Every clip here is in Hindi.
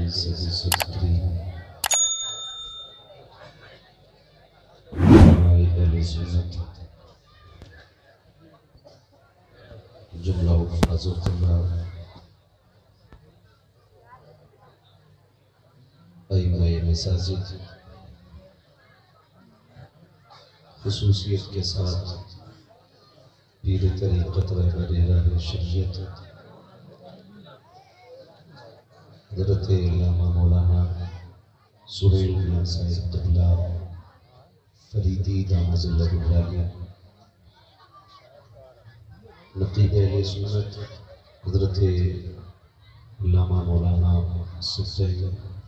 जुमला मसाजिद खुसूसियत के साथ पीर तरीक़त रहबरे राह शरीयत हज़रत अल्लामा मौलाना सुहेल बिन सईद क़िबला फरीदी दामज़िल्लहुल आली नक़ीब अहले सुन्नत हज़रत अल्लामा मौलाना सुहेल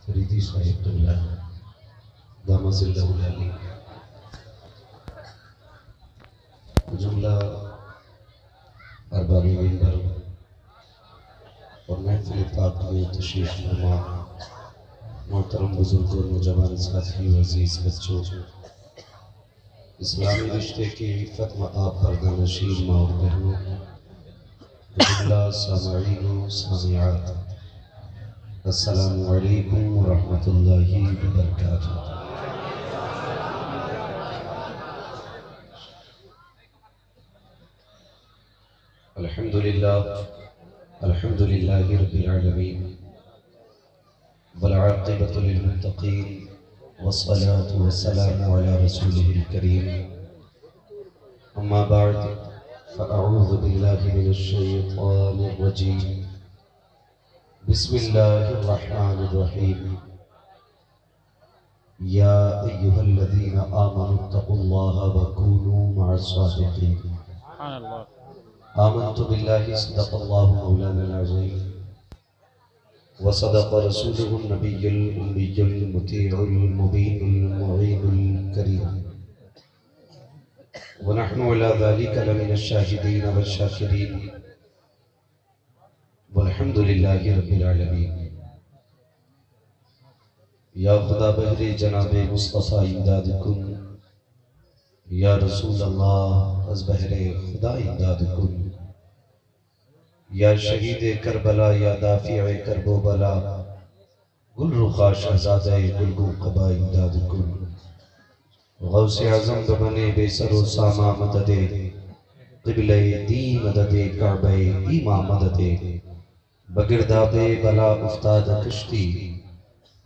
फरीदी साहिब क़िबला दामज़िल्लहुल आली जुमला अरबाबी मिंबर और महफ़िल पाक में तशरीफ़ फरमा मोहतरम बुज़ुर्गों नौजवान साथी अज़ीज़ बच्चों, इस्लामी रिश्ते की इफ़्फ़त में आप पर्दानशीन माँ और बहनों, जुमला सामईन व सामियात, अस्सलामु अलैकुम व रहमतुल्लाहि व बरकातुहू। अल्हम्दुलिल्लाहि रब्बिल आलमीन वल आक़िबतु लिल मुत्तक़ीन वस्सलातु वस्सलामु अला रसूलिहिल करीम अम्मा बअद फ़अऊज़ु बिल्लाहि मिनश शैतानिर रजीम बिस्मिल्लाहिर रहमानिर रहीम या अय्युहल्लज़ीना आमनुत्तक़ुल्लाहा व कूनू मअस सादिक़ीन। आमन्तु बिल्लाहि सदक़ल्लाहु मौलानाल अज़ीम व सदक़ रसूलुहुन नबियुल उम्मियुल मुतीउल मुबीनुल मुईनुल करीम व नहनु अला ज़ालिका लमिनश शाहिदीन वश शाकिरीन वल्हम्दुलिल्लाहि रब्बिल आलमीन। या खुदा बहरे जनाबे मुस्तफ़ा इमदाद कुन, या रसूल अल्लाह अज़ बहरे खुदा इमदाद कुन, या शहीद करबला या दाफ़िए करबो बला गुलरुखा शहज़ादे गुलगू क़बा इमदाद कुन। गौसे आज़म बने बेसरो सामा मददे क़िबले दी मददे काबे ईमा मददे बगिरदाबे बला उस्ताद कश्ती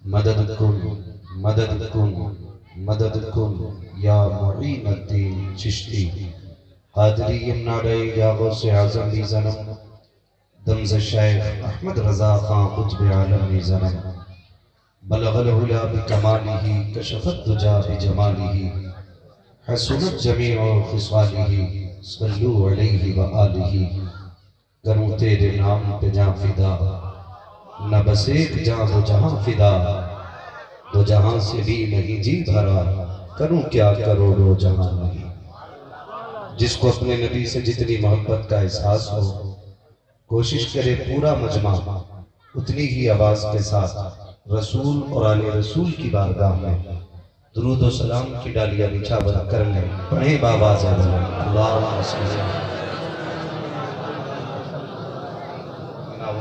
मदद कुन मदद कुन मदद कुन या मुईनुद्दीन चिश्ती। क़ादरी यमनारे या गौसे आज़म ली ज़नम दमज़ शेख अहमद रज़ा खां क़ुत्ब आलम ली ज़नम बलग़ल उला बिकमालिही कशफ़त दुजा बिजमालिही हसुनत जमीउ ख़िसालिही सल्लु अलैहि व आलिही। करूँ तेरे नाम पे जां फ़िदा न बस एक जां दो जहां फ़िदा, दो जहां से भी नहीं जी भरा करूँ क्या करोड़ों जहां नहीं। जिसको अपने नबी से जितनी मोहब्बत का एहसास हो कोशिश करे पूरा मजमा उतनी ही आवाज के साथ रसूल और आले रसूल की बारगाह में दुरूद और सलाम की डालियां निछावर कर ले पढ़े बाबा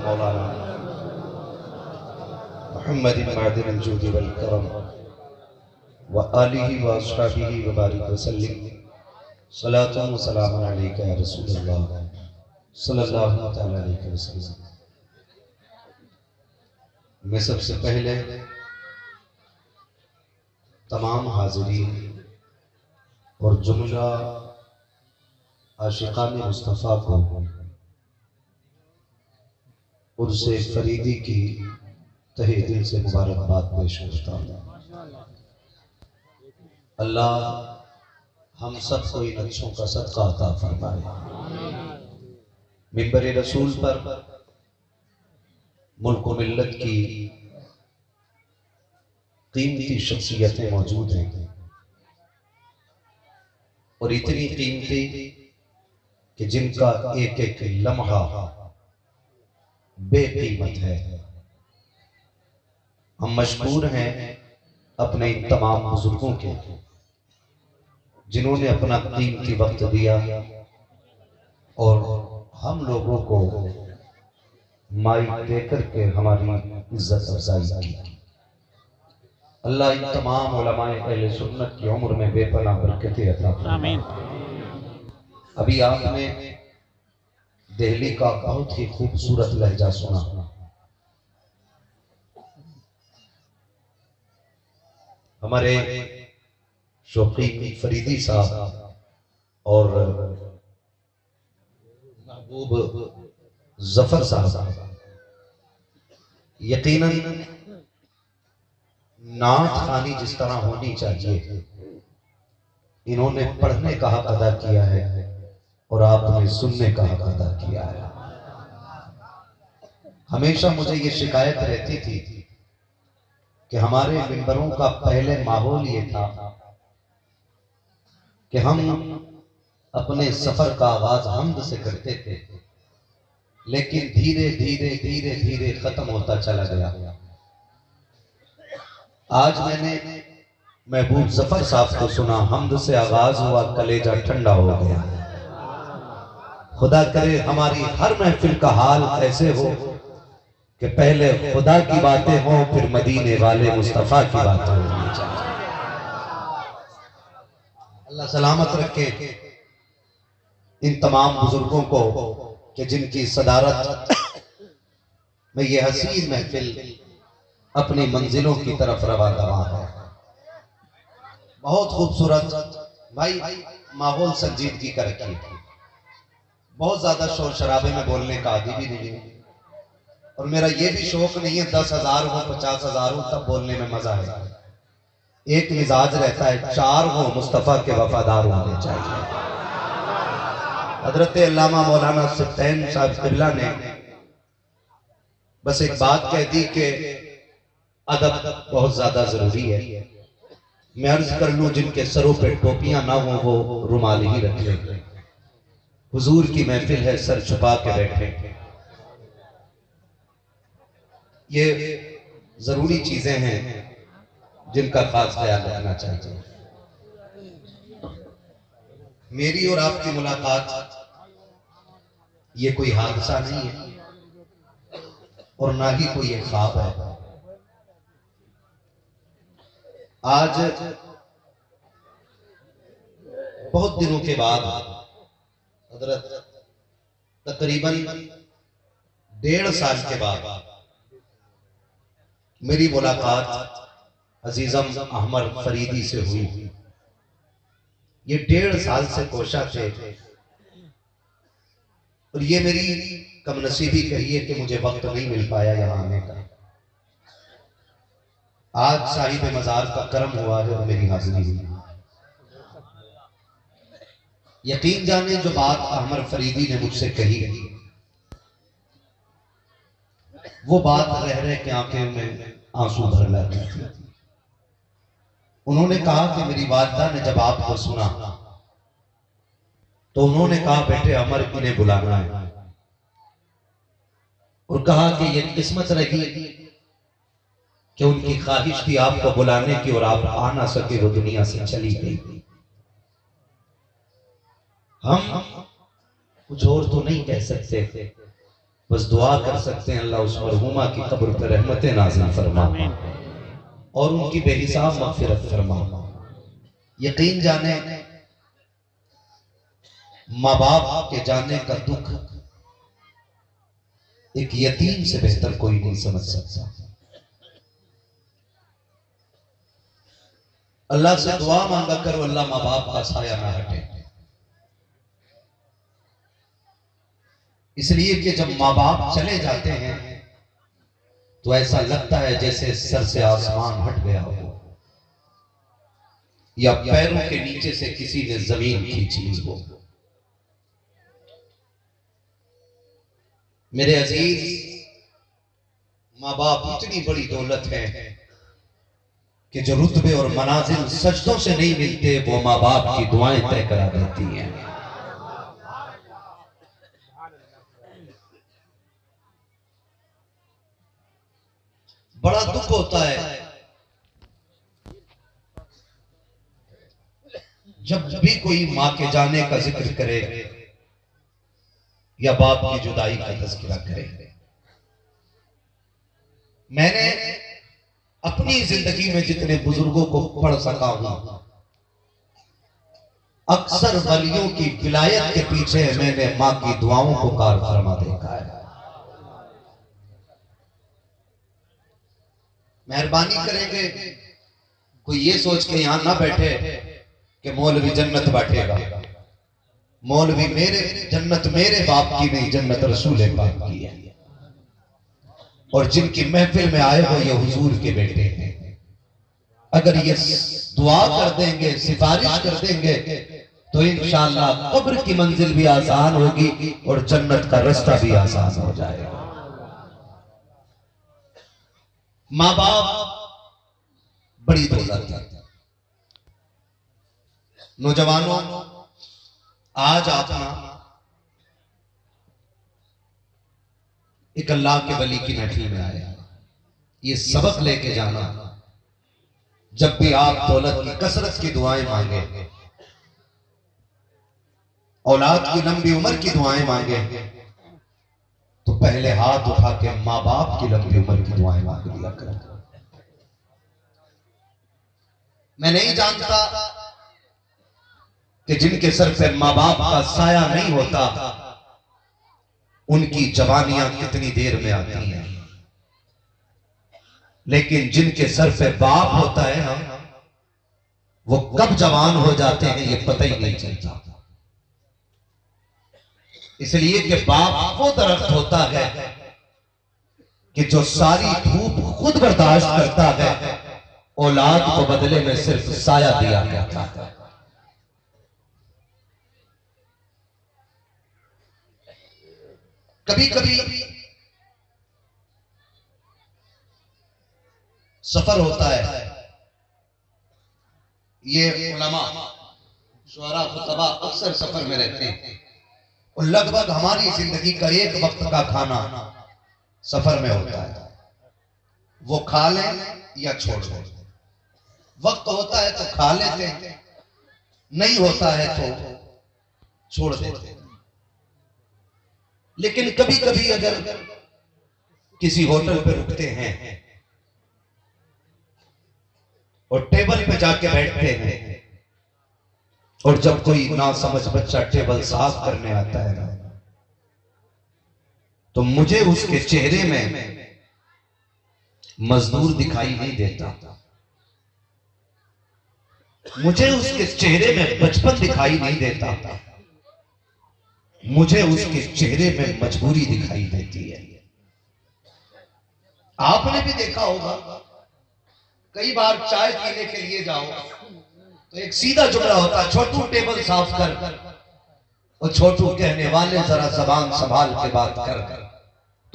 मौलाना मुहम्मद मादिन जूदी वल करम व आलिही व अस्हाबिही व बारिक वसल्लिम सलातुन व सलामुन अलैका या रसूलल्लाह सल्लल्लाहु तआला अलैहि वसल्लम। मैं सबसे पहले तमाम हाज़िरीन और जुमला आशिक़ान मुस्तफ़ा को उर्से फरीदी की तहे दिल से मुबारकबाद पेश करता हूँ। अल्लाह हम सब को इन अच्छों का सदका अता फरमाए। मिंबर रसूल पर मुल्क व मिल्लत की कीमती शख्सियतें मौजूद हैं और इतनी कीमती कि जिनका एक एक लम्हा बेकीमत है। हम मशकूर हैं अपने इन तमाम बुजुर्गों के जिन्होंने अपना कीमती वक्त दिया और हम लोगों को माइक देकर के हमारी इज्जत अफजाई की। अल्लाह इन तमाम उलमाए अहले सुन्नत की उम्र में बेपनाह बरकतें अता फरमाए। अभी आपने दिल्ली का बहुत ही खूबसूरत लहजा सुना। हमारे शौकीन फरीदी साहब और महबूब जफर साहब यकीनन नात खानी जिस तरह होनी चाहिए इन्होंने पढ़ने का हक अदा किया है और आपने सुनने का हक अदा किया है। हमेशा मुझे ये शिकायत रहती थी कि हमारे मिंबरों का पहले माहौल ये था कि हम अपने सफर का आगाज हम्द से करते थे, लेकिन धीरे धीरे धीरे धीरे खत्म होता चला गया। आज मैंने महबूब जफर साहब को सुना, हम्द से आगाज हुआ, कलेजा ठंडा हो गया। खुदा करे हमारी हर महफिल का हाल ऐसे हो कि पहले खुदा की बातें हों, फिर मदीने वाले मुस्तफा की बातें होनी चाहिए। अल्लाह सलामत रखे इन तमाम बुजुर्गों को कि जिनकी सदारत में ये हसीन महफिल अपनी मंजिलों की तरफ रवा दवा है। बहुत खूबसूरत भाई, माहौल संजीदगी का रखिए। बहुत ज्यादा शोर शराबे में बोलने का आदि भी नहीं है और मेरा ये भी शौक नहीं है 10,000 हो 50,000 हो तब बोलने में मजा है। एक मिजाज रहता है, 4 हो मुस्तफा के वफादार होने चाहिए। हजरत अल्लामा मौलाना सुल्तान साहब क़िबला ने बस एक बात कह दी कि अदब बहुत ज्यादा जरूरी है। मैं अर्ज कर लूं, जिनके सरों पे टोपियां ना हो वो रुमाल ही रख ले। हुजूर की महफिल है, सर छुपा के बैठे। ये जरूरी चीजें हैं जिनका खास ख्याल रखना चाहिए। मेरी और आपकी मुलाकात ये कोई हादसा नहीं है और ना ही कोई एक ख्वाब है। आज बहुत दिनों के बाद हजरत तकरीबन 1.5 साल के बाद मेरी मुलाकात अजीजम अहमद फरीदी से हुई। ये 1.5 साल से कोशा थे और ये मेरी कमनसीबी कहिए कि मुझे वक्त नहीं मिल पाया यहाँ आने का। आज साहिब मजार का करम हुआ है और मेरी हाजिरी हुई। यकीन जाने जो बात अहमद फरीदी ने मुझसे कही वो बात रह रहे के आंखें में आंसू भर लाती थी। उन्होंने कहा कि मेरी वालिदा ने जब आपको सुना तो उन्होंने कहा बेटे अमर इन्हें बुलाना है और कहा कि ये किस्मत रही कि उनकी ख्वाहिश थी आपको बुलाने की और आप आ ना सके, वो दुनिया से चली गई। हम कुछ और तो नहीं कह सकते, बस दुआ कर सकते हैं अल्लाह उस मरहूमा की कब्र पर रहमतें नाज़िल फरमा और उनकी बेहिसाब मग़फ़िरत फरमा। यकीन जाने माँ बाप के जाने का दुख एक यतीम से बेहतर कोई नहीं समझ सकता। अल्लाह से दुआ मांगा करो अल्लाह माँ बाप का साया ना हटे, इसलिए कि जब माँ बाप चले जाते हैं तो ऐसा लगता है जैसे सर से आसमान हट गया हो या पैरों के नीचे से किसी ने जमीन खींची हो। मेरे अजीज, माँ बाप इतनी बड़ी दौलत है कि जो रुतबे और मनाजिल सजदों से नहीं मिलते वो माँ बाप की दुआएं तय करा देती हैं। बड़ा दुख होता है जब भी कोई माँ के जाने का जिक्र करे या बाप की जुदाई का तज़किरा करे। मैंने अपनी जिंदगी में जितने बुजुर्गों को पढ़ सका हूं, अक्सर वलियों की विलायत के पीछे मैंने मां की दुआओं को कार फरमा देखा है। मेहरबानी करेंगे कोई ये सोच के यहां ना बैठे कि मौलवी जन्नत बांटेगा। मौलवी मेरे जन्नत मेरे बाप की नहीं, जन्नत रसूल पाक की है। और जिनकी महफिल में आए हो ये हुजूर के बेटे हैं। अगर ये दुआ कर देंगे, सिफारिश कर देंगे, तो इंशाअल्लाह कब्र की मंजिल भी आसान होगी और जन्नत का रास्ता भी आसान हो जाएगा। माँ बाप बड़ी दौलत है। नौजवानों, आज आप एक अल्लाह के वली की महफिल में आए, ये सबक लेके जाना, जब भी आप दौलत की कसरत की दुआएं मांगे, औलाद की लंबी उम्र की दुआएं मांगे, तो पहले हाथ उठा के माँ बाप की लंबी उम्र की दुआएं मांग लिया करें। मैं नहीं जानता कि जिनके सर पे माँ बाप का साया नहीं होता उनकी जवानियां कितनी देर में आती हैं, लेकिन जिनके सर पे बाप होता है ना, वो कब जवान हो जाते हैं ये पता ही नहीं चलता। इसलिए कि बाप वो दरख्त होता है कि जो सारी धूप खुद बर्दाश्त करता है, औलाद को बदले में सिर्फ साया दिया जाता है। कभी कभी सफर होता है, ये उलमा शुअरा खुतबा अक्सर सफर में रहते हैं और लगभग हमारी जिंदगी का एक वक्त का खाना सफर में होता है। वो खा लें या छोड़ दें। वक्त होता है तो खा लेते हैं, नहीं होता है तो छोड़ देते हैं। लेकिन कभी कभी अगर किसी होटल पे रुकते हैं और टेबल पे जाके बैठते हैं, और जब कोई ना समझ बच्चा टेबल साफ करने आता है ना, तो मुझे उसके चेहरे में मजदूर दिखाई नहीं देता, मुझे उसके चेहरे में बचपन दिखाई नहीं देता, मुझे उसके चेहरे में मजबूरी दिखाई देती है। आपने भी देखा होगा, कई बार चाय पीने के लिए जाओ तो एक सीधा जुमला होता, छोटू टेबल साफ कर, और छोटू कहने वाले जरा जबान संभाल के बात कर,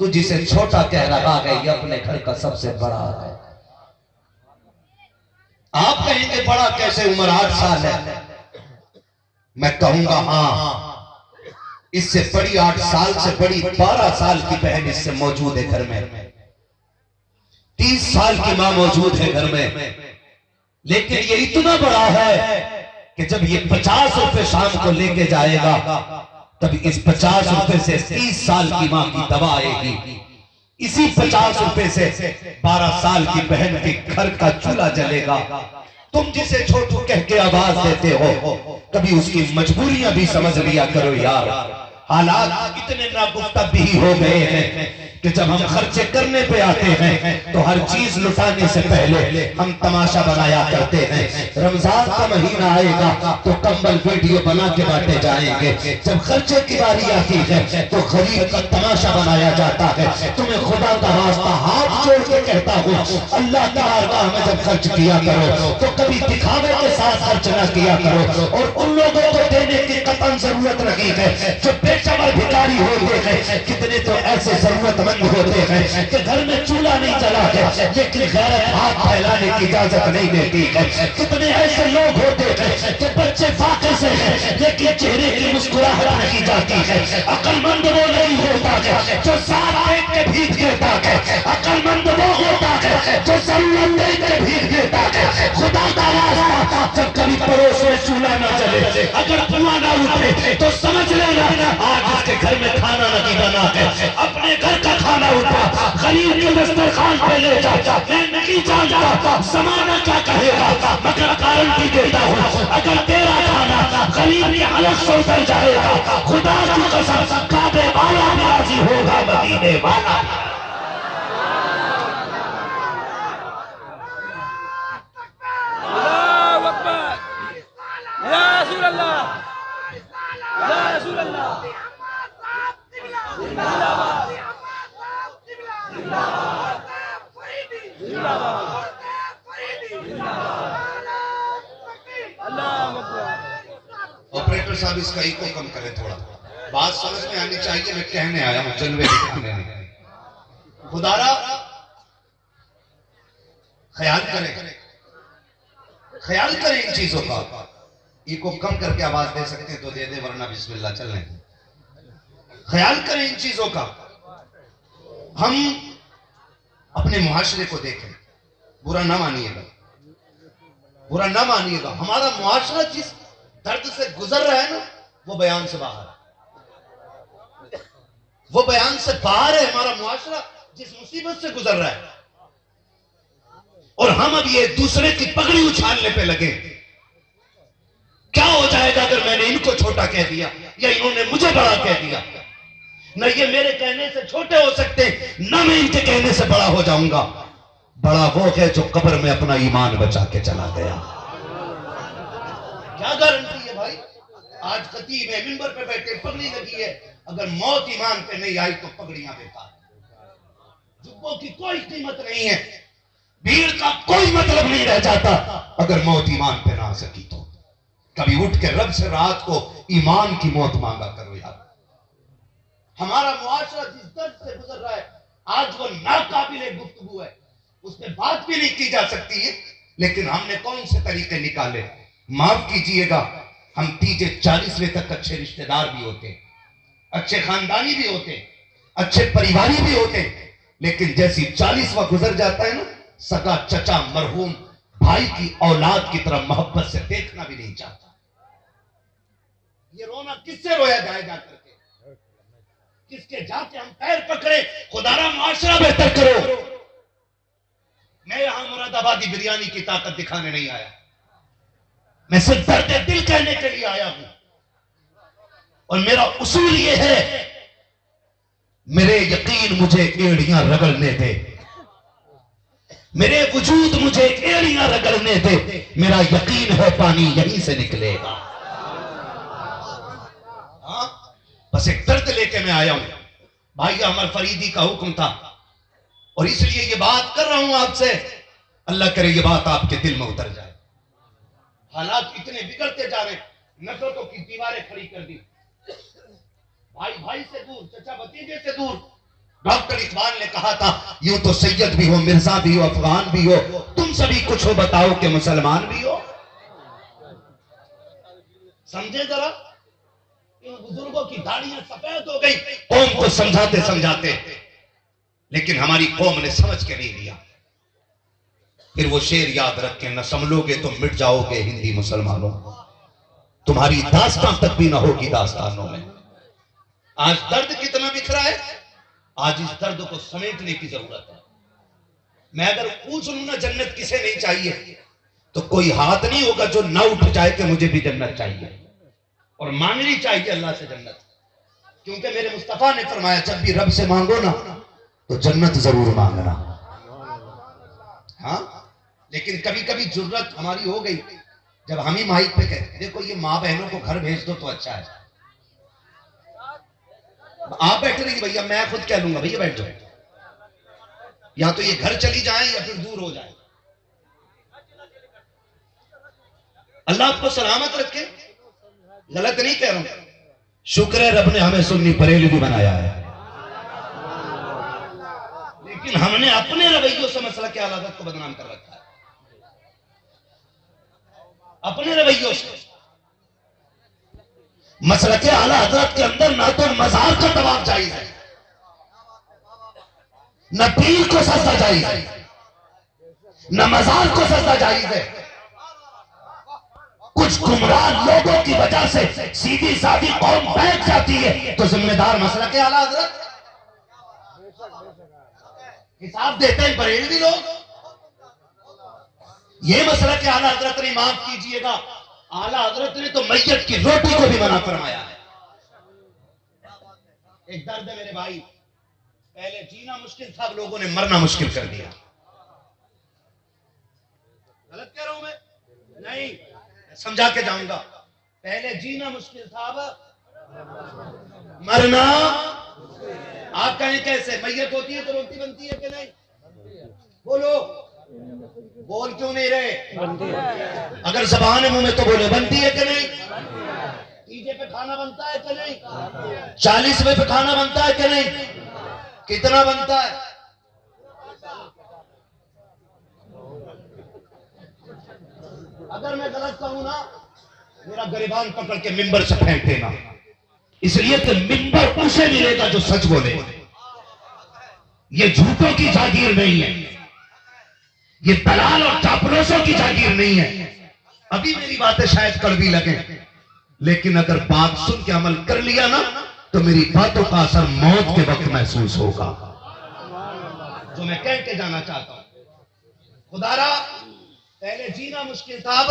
तू जिसे छोटा कह रहा है ये अपने घर का सबसे बड़ा है। आप कहेंगे बड़ा कैसे, उम्र 8 साल है। मैं कहूंगा हाँ, इससे बड़ी 8 साल से बड़ी 12 साल की बहन इससे मौजूद है घर में, 30 साल की मां मौजूद है घर में, लेकिन ये इतना बड़ा है कि जब ये 50 रुपए शाम को लेके जाएगा, तब इस 50 रुपए से 30 साल की मां की दवा आएगी, इसी 50 रुपए से 12 साल की बहन के घर का चूल्हा जलेगा। तुम जिसे छोटू कह के आवाज देते हो, कभी उसकी मजबूरियां भी समझ लिया करो यार। हालात इतने नागुफ्ता भी हो गए हैं कि जब हम खर्चे करने पे आते हैं तो हर चीज लुटाने से पहले हम तमाशा बनाया करते हैं। रमजान का महीना आएगा तो कंबल वीडियो बना के बांटे जाएंगे, जब खर्चे की बारी आती है तो खरीद का तमाशा बनाया जाता है। तुम्हें खुदा का वास्ता हाथ जोड़ के कहता हूँ, अल्लाह की बारगाह में जब खर्च किया करो तो कभी दिखावे के साथ खर्च ना किया करो, और उन लोगों को देने की कतई जरूरत नहीं है जो बेशमर भिखारी होते हैं। कितने तो ऐसे जरूरतमंद होते हैं कि घर में चूल्हा नहीं जला है लेकिन गैरत हाथ फैलाने की इजाजत नहीं देती है। कितने ऐसे लोग होते हैं कि बच्चे फाके से हैं लेकिन चेहरे की मुस्कुराहट नहीं जाती है। अक्लमंद वो नहीं होता है जो साथ देख के भीख देता है, अक्लमंद वो होता है जो जरूरत देख के भीख देता है। खुदा का वास्ता जब कभी पड़ोस में चूल्हा न जले, अगर धुआं न उठे तो समझ लेना आज उसके घर में खाना नहीं बना है, अपने घर का खाना उठा गरीब के दस्तरखान पे ले जा। मैं नहीं जानता ज़माना क्या कहेगा, मगर गारंटी देता हूँ अगर तेरा खाना गरीब के हलक से उतर जाएगा, खुदा की कसम काबे वाला भी राजी होगा, मदीने वाला। ऑपरेटर साहब इसका इको कम करें थोड़ा, बात समझ में आनी चाहिए। मैं कहने आया हूं, जलवे दिखाने नहीं। खुदारा ख्याल करें, ख्याल करें इन चीजों का। इको कम करके आवाज दे सकते हैं तो दे दे, वरना बिस्मिल्लाह चल रहे। ख्याल करें इन चीजों का। हम अपने मुआशरे को देखें, बुरा ना मानिएगा, बुरा ना मानिएगा। हमारा मुआशरा जिस दर्द से गुजर रहा है ना, वो बयान से बाहर है, वो बयान से बाहर है। हमारा मुआशरा जिस मुसीबत से गुजर रहा है, और हम अब ये दूसरे की पगड़ी उछालने पे लगे। क्या हो जाएगा अगर मैंने इनको छोटा कह दिया या इन्होंने मुझे बड़ा कह दिया? न ये मेरे कहने से छोटे हो सकते, न मैं इनके कहने से बड़ा हो जाऊंगा। बड़ा वो है जो कब्र में अपना ईमान बचा के चला गया। क्या गारंटी है भाई? आज खतीब है, मिंबर पे बैठे, पगड़ी लगी है, अगर मौत ईमान पे नहीं आई तो पगड़ियां बेकार। जुब्बों की कोई कीमत नहीं है, भीड़ का कोई मतलब नहीं रह जाता अगर मौत ईमान पे ना आ सकी तो। कभी उठ के रब से रात को ईमान की मौत मांगा करो यार। हमारा मुआशरा जिस दर्द से गुजर रहा है, आज वो नाकाबिले गुफ्तगू है, उस पर बात भी नहीं की जा सकती है। लेकिन हमने कौन से तरीके निकाले? माफ कीजिएगा, हम 30-40वें तक अच्छे रिश्तेदार भी होते, अच्छे खानदानी भी होते, अच्छे परिवारी भी होते, लेकिन जैसी 40वां गुजर जाता है ना, सगा चचा मरहूम भाई की औलाद की तरह मोहब्बत से देखना भी नहीं चाहता। ये रोना किससे रोया जाए जा करके? किसके जाके हम पैर पकड़े? खुदारा मुआशरा बेहतर करो। मैं यहां मुरादाबादी बिरयानी की ताकत दिखाने नहीं आया, मैं सिर्फ दर्द दिल कहने के लिए आया हूं। और मेरा उसूल यह है, मेरे यकीन मुझे एड़ियां रगड़ने दे, मेरे वजूद मुझे एड़ियां रगड़ने दे। मेरा यकीन है पानी यहीं से निकलेगा। हाँ, बस एक दर्द लेके मैं आया हूं। भाई अमर फरीदी का हुक्म था और इसलिए ये बात कर रहा हूं आपसे। अल्लाह करे ये बात आपके दिल में उतर जाए। हालात इतने बिगड़ते जा रहे, नफरतों की दीवारें खड़ी कर दी, भाई भाई से दूर, चचा भतीजे से दूर। डॉक्टर इकबाल ने कहा था, यूं तो सैयद भी हो, मिर्जा भी हो, अफगान भी हो, तुम सभी कुछ हो बताओ कि मुसलमान भी हो। समझे जरा, इन बुजुर्गों की दाढ़ियां सफेद हो गई कौम को समझाते समझाते, लेकिन हमारी कौम ने समझ के नहीं लिया। फिर वो शेर याद रखें, न संभलोगे तो मिट जाओगे हिंदी मुसलमानों, तुम्हारी दास्तां तक भी ना होगी दास्तानों में। आज दर्द कितना बिखरा है, आज इस दर्द को समेटने की जरूरत है। मैं अगर पूछ लूं ना जन्नत किसे नहीं चाहिए, तो कोई हाथ नहीं होगा जो ना उठ जाए कि मुझे भी जन्नत चाहिए। और मांगनी चाहिए अल्लाह से जन्नत, क्योंकि मेरे मुस्तफा ने फरमाया, जब भी रब से मांगो ना तो जन्नत जरूर मांगना। हाँ, लेकिन कभी कभी जुर्रत हमारी हो गई, जब हम ही माइक पे कहते देखो ये माँ बहनों को घर भेज दो तो अच्छा है। आप बैठे रहिए भैया, मैं खुद कह लूंगा भैया बैठ जाओ, या तो ये घर चली जाए या फिर दूर हो जाए। अल्लाह आपको सलामत रखे, गलत नहीं कह रहा हूं। शुक्र है रब ने हमें सुन्नी बरेलवी बनाया है, लेकिन हमने अपने रवैयों से मसला के आला हज़रत को बदनाम कर रखा है, अपने रवैयों से। मसला के आला हज़रत के अंदर ना तो मजार का तवाफ जायज है, न पीर को सजदा जायज है, न मजार को सजदा जायज है। कुछ गुमराह लोगों की वजह से सीधी सादी कौम बैठ जाती है, तो जिम्मेदार मसला के आला हज़रत। हिसाब देते हैं बरेलवी लोग। ये मसला कि आला हजरत ने माफ कीजिएगा, आला हजरत ने तो मैयत की रोटी को भी मना फरमाया है। एक दर्द है मेरे भाई, पहले जीना मुश्किल था, अब लोगों ने मरना मुश्किल कर दिया। गलत कह रहा हूं मैं? नहीं, समझा के जाऊंगा। पहले जीना मुश्किल था, अब मरना। आप कहें कैसे? मैयत होती है तो रोटी बनती है कि नहीं? बोलो, बोल क्यों नहीं रहे? अगर जबान है मुंह में तो बोले, बनती है कि नहीं? तीजे पे खाना बनता है कि नहीं? 40वें पे खाना बनता है कि नहीं? कितना बनता है? अगर मैं गलत कहूं ना, मेरा गरिबान पकड़ के मिंबर से फेंक देना, इसलिए कि मिंबर उसे मिलेगा जो सच बोले। ये झूठों की जागीर नहीं है, ये दलाल और चापलूसों की जागीर नहीं है। अभी मेरी बातें शायद कड़वी लगे, लेकिन अगर बात सुन के अमल कर लिया ना, तो मेरी बातों का असर मौत के वक्त महसूस होगा। जो मैं कह के जाना चाहता हूं, खुदारा पहले जीना मुश्किल था, अब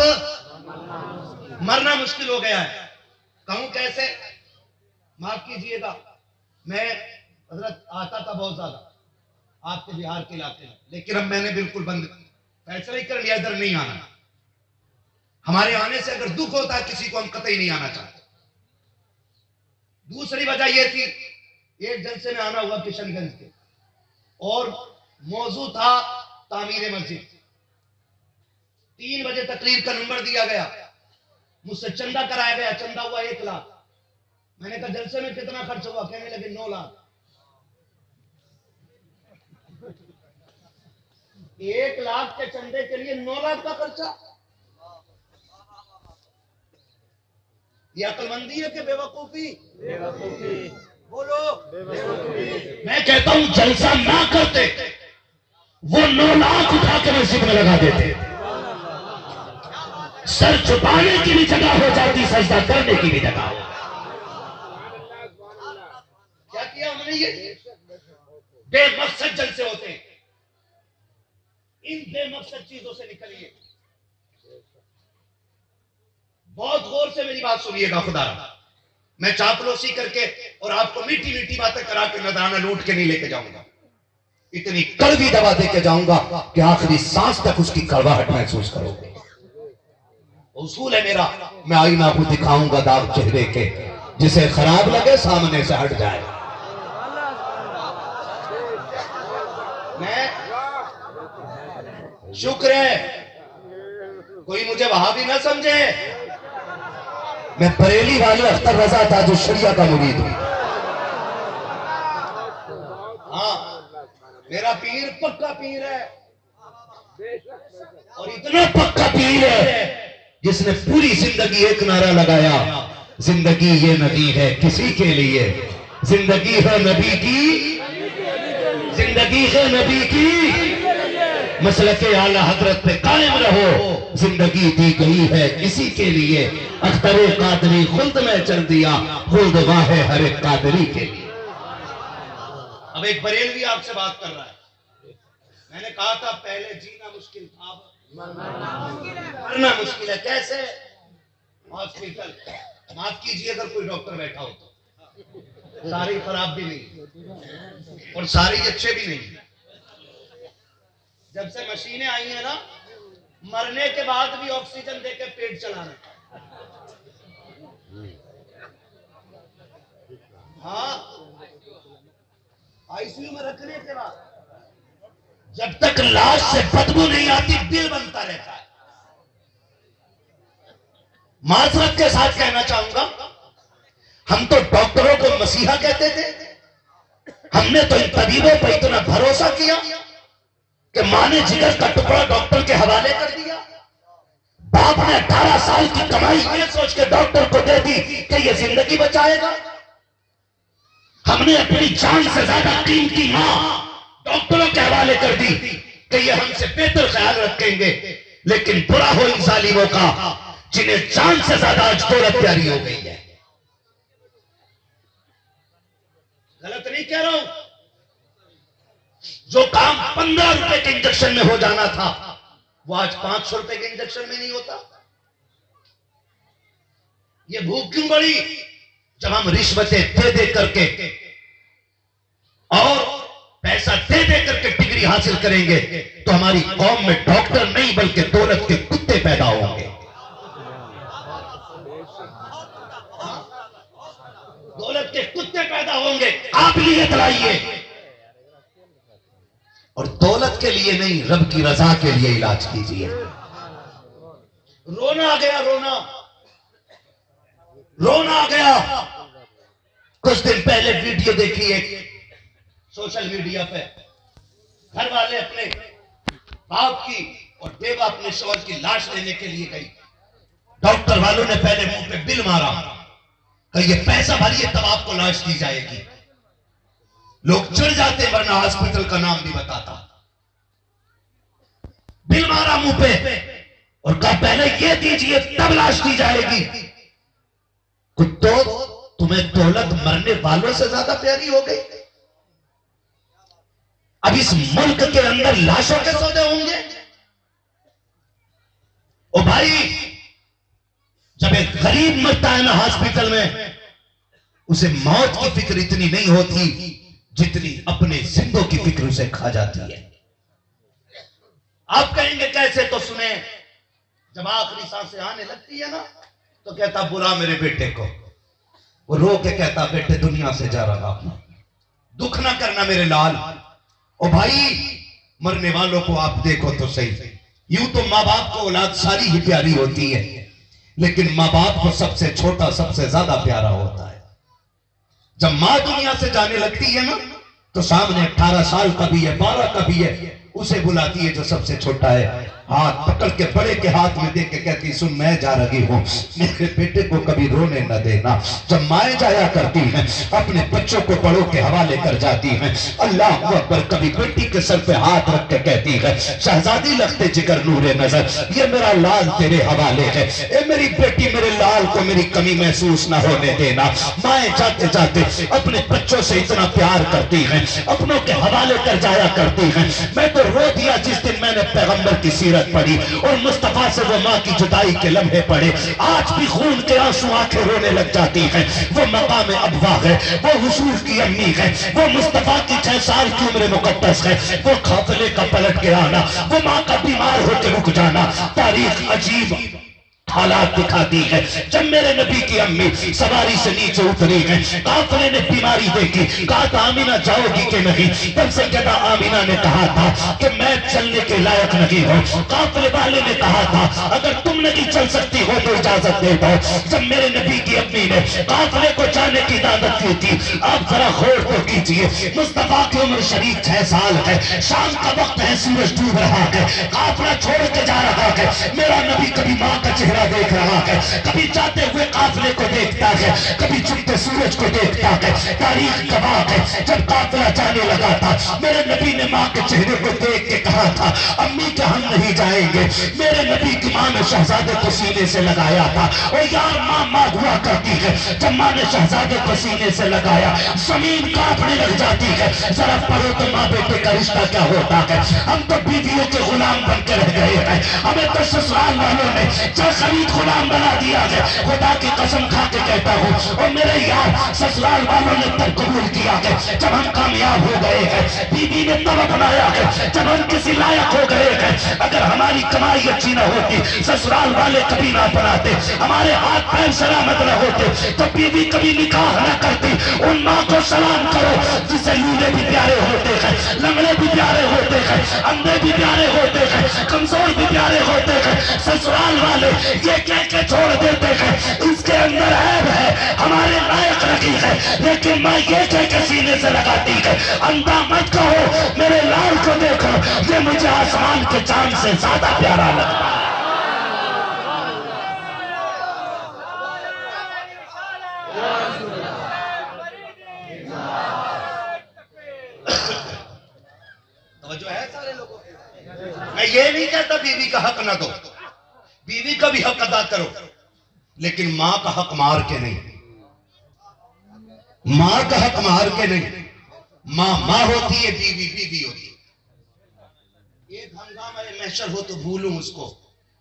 मरना मुश्किल हो गया है। कहूं कैसे? माफ कीजिएगा, मैं हजरत आता था बहुत ज्यादा आपके बिहार के इलाके में, लेकिन अब मैंने बिल्कुल फैसला ही कर लिया, इधर नहीं आना। हमारे आने से अगर दुख होता है किसी को, हम कतई नहीं आना चाहते। दूसरी वजह यह थी, एक जलसे में आना हुआ किशनगंज के, और मौजू था तामीर मस्जिद। 3 बजे तकरीर का नंबर दिया गया, मुझसे चंदा कराया गया, चंदा हुआ 1 लाख। मैंने कहा जलसे में कितना खर्च हुआ? कहने लगे 9 लाख। 1 लाख के चंदे के लिए 9 लाख का खर्चा? ये अक्लमंदी है कि बेवकूफी? बोलो। मैं कहता हूं जलसा ना करते, वो 9 लाख उठा के मस्जिद में लगा देते, सर छुपाने की भी जगह हो जाती, सजदा करने की भी जगह हो। क्या किया हमने? ये बेमकसद जलसे होते हैं, इन बेमकसद चीजों से निकलिए। बहुत गौर से मेरी बात सुनिएगा खुदारा, मैं चापलूसी करके और आपको मीठी मीठी बातें करा के नजराना लूट के नहीं लेके जाऊंगा। इतनी कड़वी दवा दे के जाऊंगा कि आखिरी सांस तक उसकी कड़वाहट महसूस करोगे। उसूल है मेरा, मैं आईना को दिखाऊंगा दाग चेहरे के, जिसे खराब लगे सामने से हट जाए। मैं शुक्र है कोई मुझे वहां भी ना समझे, मैं बरेली वाले अख्तर रजा था जो शरिया का मुरीद हूं। हाँ, मेरा पीर पक्का पीर है, और इतना पक्का पीर है जिसने पूरी जिंदगी एक नारा लगाया, जिंदगी ये नहीं है किसी के लिए, जिंदगी है नबी की, जिंदगी है नबी की, मसलके आला हजरत पे कायम रहो, जिंदगी दी गई है इसी के लिए, अख्तरे कादरी खुल्द में चल दिया, खुल्द वाह हर एक कादरी के लिए। अब एक बरेलवी आपसे बात कर रहा है, मैंने कहा था पहले जीना मुश्किल था, मरना मुश्किल है। कैसे? हॉस्पिटल, माफ कीजिए अगर कोई डॉक्टर बैठा हो तो, सारे खराब भी नहीं और सारे अच्छे भी नहीं। जब से मशीनें आई हैं ना, मरने के बाद भी ऑक्सीजन देके पेट चलाना। हाँ, आईसीयू में रखने के बाद जब तक लाश से बदबू नहीं आती, दिल बनता रहता है। माजरत के साथ कहना चाहूंगा, हम तो डॉक्टरों को मसीहा कहते थे, हमने तो इन तबीबों पर इतना भरोसा किया कि मां ने जिगर का टुकड़ा डॉक्टर के हवाले कर दिया। बाप ने 18 साल की कमाई ये सोच के डॉक्टर को दे दी कि ये जिंदगी बचाएगा। हमने अपनी जान से ज्यादा कीमती मां डॉक्टरों के हवाले कर दी कि ये हमसे बेहतर ख्याल रखेंगे। लेकिन बुरा हो इन जालिमों का जिन्हें जान से ज्यादा आज दौलत प्यारी हो गई है। गलत नहीं कह रहा हूं, जो काम 15 रुपए के इंजेक्शन में हो जाना था वो आज 500 रुपए के इंजेक्शन में नहीं होता। ये भूख क्यों बढ़ी? जब हम रिश्वतें दे दे करके और पैसा दे दे करके डिग्री हासिल करेंगे तो हमारी कौम में डॉक्टर नहीं बल्कि दौलत के कुत्ते पैदा होंगे। दौलत के कुत्ते पैदा होंगे। काबिलियत लाइए और दौलत के लिए नहीं, रब की रजा के लिए इलाज कीजिए। रोना आ गया, रोना आ गया। कुछ दिन पहले वीडियो देखी एक सोशल मीडिया पे, घर वाले अपने बाप की और बेवा अपने शौहर की लाश लेने के लिए गई। डॉक्टर वालों ने पहले मुंह पे बिल मारा, कहा ये पैसा भरिए तब आपको लाश दी जाएगी। लोग चढ़ जाते वरना हॉस्पिटल का नाम भी बताता। बिल मारा मुंह पे और कहा पहले ये दीजिए तब लाश दी जाएगी। कुत्तो, तुम्हें दौलत मरने वालों से ज्यादा प्यारी हो गई। अब इस मुल्क के अंदर लाशों के सौदे होंगे। ओ भाई, जब एक गरीब मरता है ना हॉस्पिटल में, उसे मौत की फिक्र इतनी नहीं होती जितनी अपने जिंदों की फिक्र उसे खा जाती है। आप कहेंगे कैसे? तो सुने, जब आखिरी सांसें आने लगती है ना तो कहता बुला मेरे बेटे को। वो रो के कहता बेटे दुनिया से जा रहा हूं, दुख ना करना मेरे लाल। ओ भाई, मरने वालों को आप देखो तो सही। यूं तो माँ बाप को औलाद सारी ही प्यारी होती है, लेकिन माँ बाप को सबसे छोटा सबसे ज्यादा प्यारा होता है। जब माँ दुनिया से जाने लगती है ना तो सामने 18 साल का भी है, 12 का भी है, उसे बुलाती है जो सबसे छोटा है। हाथ पकड़ के बड़े के हाथ में दे के कहती सुन मैं जा रही हूं, मेरे बेटे को कभी रोने न देना। जब माएं जाया करती हैं अपने बच्चों को बड़ों के हवाले कर जाती हैं, अल्लाह अकबर, कभी बेटी के सर पे हाथ रख के कहती है शहजादी लगते जिगर नूरे नजर, ये मेरा लाल तेरे हवाले है। ए मेरी बेटी, मेरे लाल को मेरी कमी महसूस न होने देना। माएं जाते जाते अपने बच्चों से इतना प्यार करती हैं, अपनों के हवाले कर जाया करती हैं। मैं तो रो दिया जिस दिन मैंने पैगंबर की सीरत पढ़ी और मुस्तफा से वो माँ की जुदाई के लम्हे पढ़े। आज भी खून के आंसू आंखें रोने लग जाती हैं। वो मकाम अब्वा है, वो हुजूर की अम्मी है, वो मुस्तफा की 6 साल की उम्र मुकद्दस है, वो काफिले का पलट के आना, वो माँ का बीमार होकर रुक जाना। तारीख अजीब हालात दिखाती है। जब मेरे नबी की अम्मी सवारी से नीचे उतरी है, काफिले ने बीमारी देखी, कहा था आमीना जाओगी कि नहीं? तब से कहता आमीना ने कहा था कि मैं चलने के लायक नहीं हूँ। काफिले वाले ने कहा था अगर तुम नहीं चल सकती हो तो इजाजत दे दो। जब मेरे नबी की अम्मी ने काफिले को जाने की इजाजत दी थी, आप जरा गौर तो कीजिए, मुस्तफा की उम्र शरीफ 6 साल है, शाम का वक्त है, सूरज डूब रहा है, काफिला छोड़ के जा रहा है। मेरा नबी कभी माँ का चेहरा देख रहा है, कभी जाते हुए काफिले को देखता है, कभी चुपते सूरज को देखता है। तारीख गवाह है, जब काफिला जाने लगा था मेरे नबी ने माँ के चेहरे को देख के कहा था अम्मी क्या हम नहीं जाएंगे? मेरे नबी की माँ ने शहजादे को सीने से लगाया था। और यार माँ माँ हुआ करती है, जब माँ ने शहजादे को सीने से लगाया जमीन कांपने लग जाती है। जरा पढ़ो तो माँ बेटे का रिश्ता क्या होता है। हम तो बीवियों के गुलाम बनकर रह गए हैं, हमें तो ससुराल वालों ने खरीद गुलाम बना दिया है। खुदा की कसम खा के कहता हूँ, और मेरे यार ससुराल वालों ने तब कबूल किया है जब हम कामयाब हो गए हैं, बीवी ने तब अपनाया है जब हम किसी लायक हो गए हैं। अगर हमारी कमाई अच्छी न होती, ससुराल वाले कभी ना अपनाते, हमारे हाथ पैर सलामत न होते, तो बीवी कभी निकाह न करती। उन माँ को सलाम करो जिसे लूले भी प्यारे होते हैं, लंगड़े भी प्यारे होते हैं, अंधे भी प्यारे होते हैं, कमजोर भी प्यारे होते हैं। ससुराल वाले ये कह के छोड़ देते हैं इसके अंदर ऐब है, हमारे लायक रखी है, लेकिन मैं ये कह के सीने से लगाती है अंधा मत कहो मेरे लाल को देखो, ये मुझे आसमान के चांद से ज्यादा प्यारा लगता है। जो है सारे लोगों, मैं ये नहीं कहता बीवी का हक ना दो, बीवी का भी हक अदा करो, लेकिन मां का हक मार के नहीं, मां का हक मार के नहीं। मां मां होती है, बीवी बीवी होती है। एक हंगामा महशर हो तो भूलूं उसको,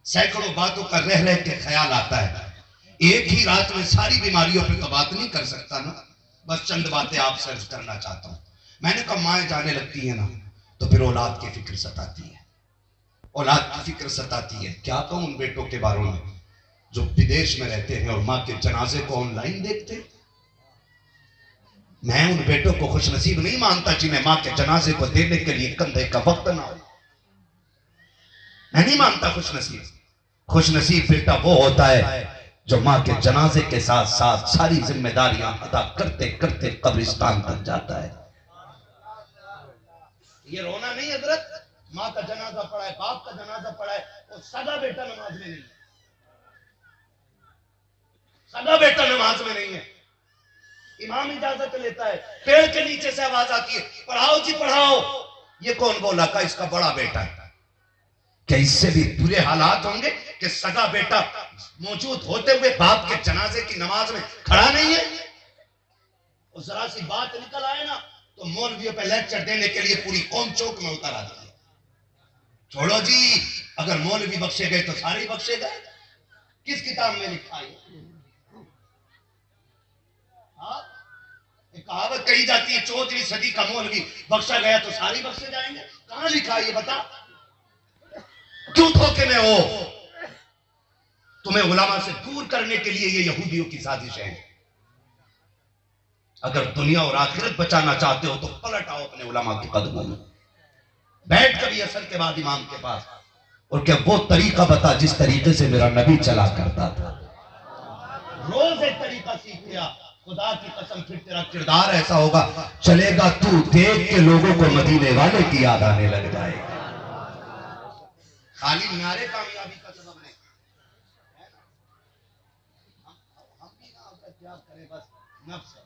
सैकड़ों बातों का रह रह के ख्याल आता है। एक ही रात में सारी बीमारियों पे तो बात नहीं कर सकता ना, बस चंद बातें आपसे अर्ज करना चाहता हूं। मैंने कहा माएँ जाने लगती है ना तो फिर औलाद की फिक्र सताती है, औलाद की फिक्र सताती है। क्या कहूं उन बेटों के बारे में जो विदेश में रहते हैं और माँ के जनाजे को ऑनलाइन देखते हैं। मैं उन बेटों को खुशनसीब नहीं मानता जिन्हें माँ के जनाजे को देने के लिए कंधे का वक्त ना हो। मैं नहीं मानता खुशनसीब। खुशनसीब बेटा वो होता है जो माँ के जनाजे के साथ साथ सारी जिम्मेदारियां अदा करते करते कब्रिस्तान तक जाता है। ये रोना नहीं हजरत, माँ का जनाजा पड़ा है, बाप का जनाजा पड़ा है, वो सगा बेटा नमाज में नहीं है, सगा बेटा नमाज में नहीं है। इमाम इजाजत लेता है, पेड़ के नीचे से आवाज आती है, पढ़ाओ जी पढ़ाओ। ये कौन बोला? का इसका बड़ा बेटा है। क्या इससे भी बुरे हालात होंगे कि सगा बेटा मौजूद होते हुए बाप के जनाजे की नमाज में खड़ा नहीं है? और जरा सी बात निकल आए ना तो मौलवियों पे लेक्चर देने के लिए पूरी कौम चौक में उतर आती है। छोड़ो जी, अगर मौलवी बख्शे गए तो सारे बख्शे गए। किस किताब में लिखा है? कहावत कही जाती है 14वीं सदी का मौलवी बख्शा गया तो सारे बख्शे जाएंगे। कहां लिखा है ये बता? क्यों धोखे में हो? तुम्हें उलमा से दूर करने के लिए ये यहूदियों की साजिश है। अगर दुनिया और आखिरत बचाना चाहते हो तो पलट आओ अपने उलमा के कदमों में, बैठ कभी असर के बाद इमाम के पास और क्या वो तरीका बता जिस तरीके से मेरा नबी चला करता था। रोज एक तरीका सीख लिया, खुदा की कसम फिर तेरा किरदार ऐसा होगा चलेगा तू देख के लोगों को मदीने वाले की याद आने लग जाएगा। खाली मीनारे कामयाबी का सबब नहीं। हम भी ना क्या करें, बस नफ्स है।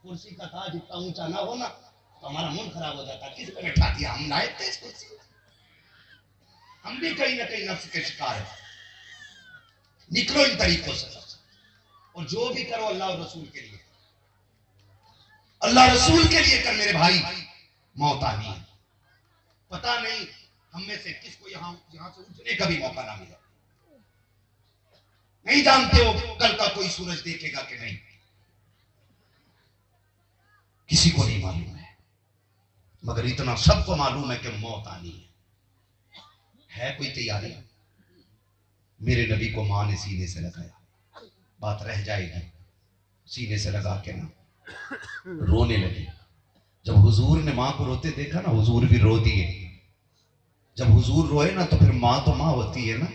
कुर्सी का ताज इतना ऊंचा ना हो ना तो हमारा मन खराब हो जाता। किस पे बैठा दिया? हम लायक थे इस कुर्सी में? हम भी कहीं ना कहीं नफ्स के शिकार है। निकलो इन तरीकों से और जो भी करो अल्लाह और रसूल के लिए, अल्लाह रसूल के लिए कर मेरे भाई। मौत आनी है, पता नहीं हम में से किसको यहां से उठने का भी मौका ना मिला। नहीं जानते हो कल का कोई सूरज देखेगा कि नहीं, किसी को नहीं मालूम है, मगर इतना सबको मालूम है कि मौत आनी है कोई तैयारी? मेरे नबी को मां ने सीने से लगाया, बात रह जाएगी। सीने से लगा के ना रोने लगी। जब हुजूर ने मां को रोते देखा ना, हुजूर भी रो दिए। जब हुजूर रोए ना तो फिर मां तो मां होती है ना,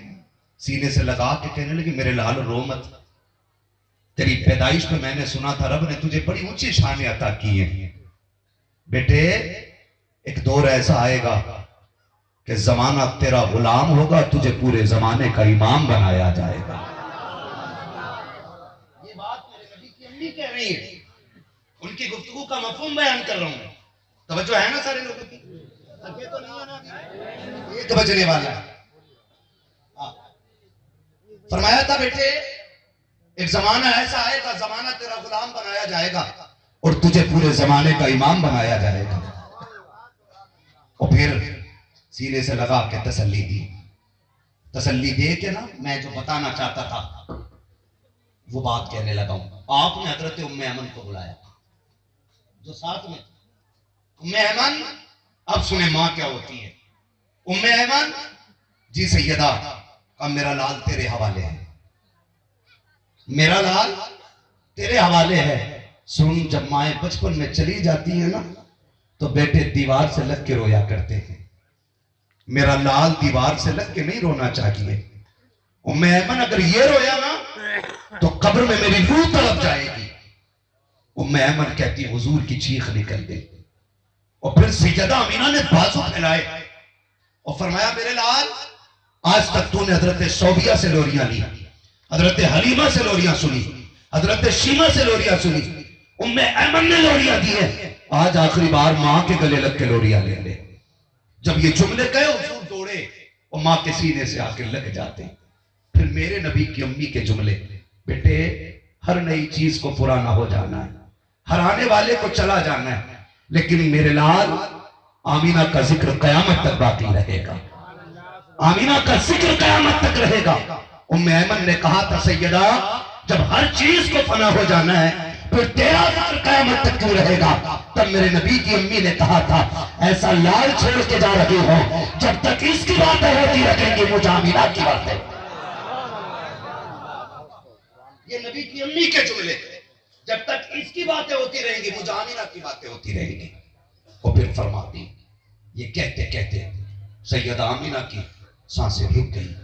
सीने से लगा के कहने लगी मेरे लाल रो मत, तेरी पैदाइश पे मैंने सुना था रब ने तुझे बड़ी ऊंची शान अता की है। बेटे एक दौर ऐसा आएगा कि जमाना तेरा गुलाम होगा, तुझे पूरे जमाने का इमाम बनाया जाएगा। ये बात मेरे नबी की अम्मी कह रही है, उनकी गुफ्तगू का मफहूम बयान कर रहा हूं। तवज्जो है ना सारे लोगों की? थके तो नहीं है ना? 1 बजने वाला है। फरमाया था बेटे एक जमाना ऐसा आएगा, जमाना तेरा गुलाम बनाया जाएगा और तुझे पूरे जमाने का इमाम बनाया जाएगा। और फिर सीने से लगा के तसल्ली दी। तसल्ली दे के ना मैं जो बताना चाहता था वो बात कहने लगा हूं। आपने हजरत उम्मे अमन को बुलाया जो साथ में, उम्मे अमन अब सुने मां क्या होती है। उम्मे अमन जी सैयदा, अब मेरा लाल तेरे हवाले है, मेरा लाल तेरे हवाले है। सुन, जब माए बचपन में चली जाती है ना तो बेटे दीवार से लग के रोया करते हैं। मेरा लाल दीवार से लग के नहीं रोना चाहिए। उम्मे ऐमन अगर ये रोया ना तो कब्र में मेरी रूह तड़प जाएगी। उम्मे ऐमन कहती हुजूर की चीख निकल गई। और फिर सैयदा अमीना ने बाजू फैलाए और फरमाया मेरे लाल आज तक तूने हजरत सौबिया से लोरियां ली, हजरत हलीमा से लोरियां सुनी, हजरत शीमा से लोरियां सुनी, उम्मे ऐमन ने लोरियां दी है, आज आखिरी बार मां के गले लग के लोरियां ले ले। जब ये जुमले कहे हुजूर दौड़े और मां के सीने से आके लग जाते। फिर मेरे नबी की अम्मी के जुमले, बेटे हर नई चीज को पुराना हो जाना है, हर आने वाले को चला जाना है, लेकिन मेरे लाल आमीना का जिक्र कयामत तक बाकी रहेगा। आमीना का जिक्र कयामत तक रहेगा। उम्मे ऐमन ने कहा था, सैयदा जब हर चीज को फना हो जाना है फिर तेरा जिक्र कयामत तक क्यों रहेगा? तब मेरे नबी की अम्मी ने कहा था, ऐसा लाल छोड़ के जा रही हो, जब तक इसकी बातें होती रहेंगी मुझे आमीना की बातें। ये नबी की अम्मी के जुमले, जब तक इसकी बातें होती रहेंगी मुझे आमीना की बातें होती रहेंगी। और फिर फरमाती, ये कहते कहते सैयदा आमीना की सांसें रुक गई।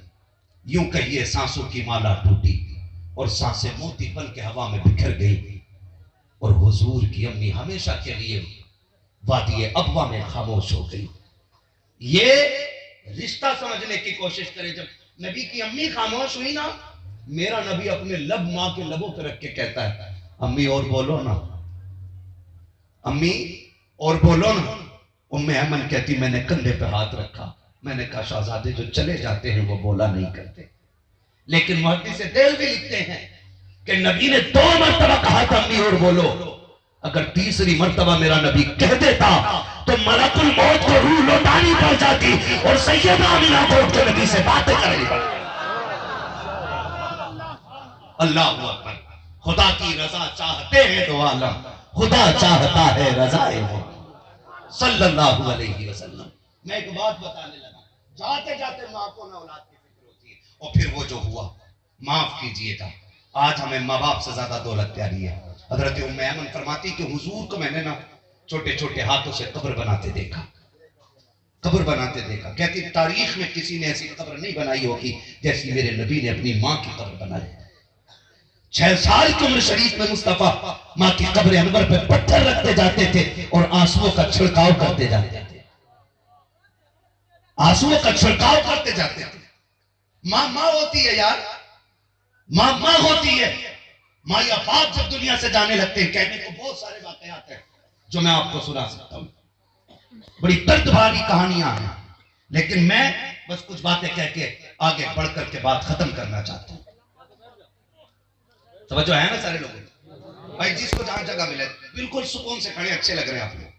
यूं कहिए सांसों की माला टूटी और सांसें मोती बन के हवा में बिखर गई। और हुजूर की अम्मी हमेशा के लिए वादी अबवा में खामोश हो गई। ये रिश्ता समझने की कोशिश करें। जब नबी की अम्मी खामोश हुई ना, मेरा नबी अपने लब मां के लबों पर रख के कहता है, अम्मी और बोलो ना, अम्मी और बोलो ना। उम्मे ऐमन कहती, मैंने कंधे पे हाथ रखा, मैंने कहा शहजादे जो चले जाते हैं वो बोला नहीं करते। लेकिन मुहद्दिस दिल भी लिखते हैं कि नबी ने 2 मरतबा कहा था अम्मी और बोलो। अगर तीसरी मरतबा मेरा नबी कह देता तो मलकुल मौत को रूह लौटानी पड़ जाती और सैयदा आमीना को उठ के नबी से बातें करनी पड़ती। अल्लाह अकबर। खुदा की रजा चाहते हैं तो आलम, खुदा चाहता है रजाए सल्लल्लाहु अलैहि वसल्लम। मैं एक बात बताने लगा, जाते जाते माँ को ना औलाद की फिक्र होती है। और फिर वो जो हुआ, माफ कीजिएगा, आज हमें माँ बाप से ज्यादा दौलत प्यारी है। हजरत उम्मे ऐमन फरमाती कि हुजूर को मैंने ना छोटे छोटे हाथों से कब्र बनाते देखा, कब्र बनाते देखा। कहती तारीख में किसी ने ऐसी कब्र नहीं बनाई होगी जैसी मेरे नबी ने अपनी माँ की कब्र बनाई। 6 साल की उम्र शरीफ में मुस्तफा माँ की कब्र अनवर पे पत्थर रखते जाते थे और आंसुओं का छिड़काव करते जाते थे, आंसुओं का छिड़काव करते जाते थे। माँ माँ होती है यार, माँ माँ होती है। माँ या बाप जब दुनिया से जाने लगते हैं, कहने को बहुत सारे वाकयात हैं जो मैं आपको सुना सकता हूँ, बड़ी दर्द भरी कहानियां हैं। लेकिन मैं बस कुछ बातें कह के आगे बढ़कर के बात खत्म करना चाहता हूँ। समझो है ना सारे लोग भाई, जिसको जहां जगह मिले बिल्कुल सुकून से खड़े, अच्छे लग रहे हैं आप लोग,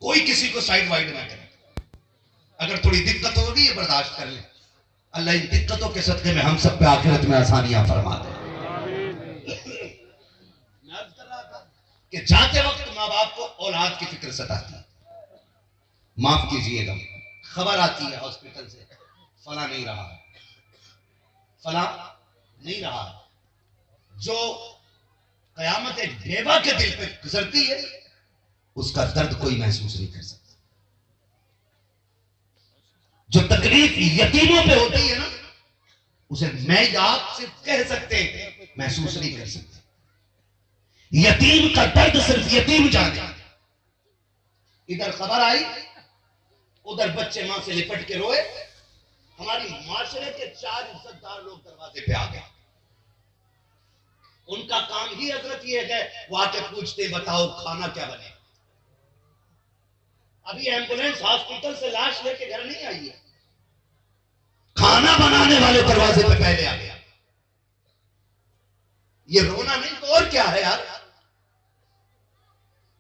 कोई किसी को साइड वाइड ना करे। अगर थोड़ी दिक्कत होगी ये बर्दाश्त कर ले, अल्लाह इन दिक्कतों के सदके में हम सब पे आखिरत में आसानियां फरमा दे। मैं अर्ज कर रहा था कि जाते वक्त माँ बाप को औलाद की फिक्र सताती है। माफ कीजिएगा, खबर आती है हॉस्पिटल से, फला नहीं रहा, फला नहीं रहा। जो कयामत एक बेवा के दिल पे गुजरती है उसका दर्द कोई महसूस नहीं कर सकता। जो तकलीफ यतीमों पे होती है ना, उसे मैं आप सिर्फ कह सकते हैं, महसूस नहीं कर सकते। यतीम का दर्द सिर्फ यतीम जाने। इधर खबर आई, उधर बच्चे मां से लिपट के रोए। हमारी माशरे के 4 इज्जतदार लोग दरवाजे पे आ गए। उनका काम ही हजरत ये है, वो आके पूछते बताओ खाना क्या बने। अभी एम्बुलेंस हॉस्पिटल से लाश लेके घर नहीं आई है, खाना बनाने वाले दरवाजे पे पहले आ गया। ये रोना नहीं तो और क्या है यार।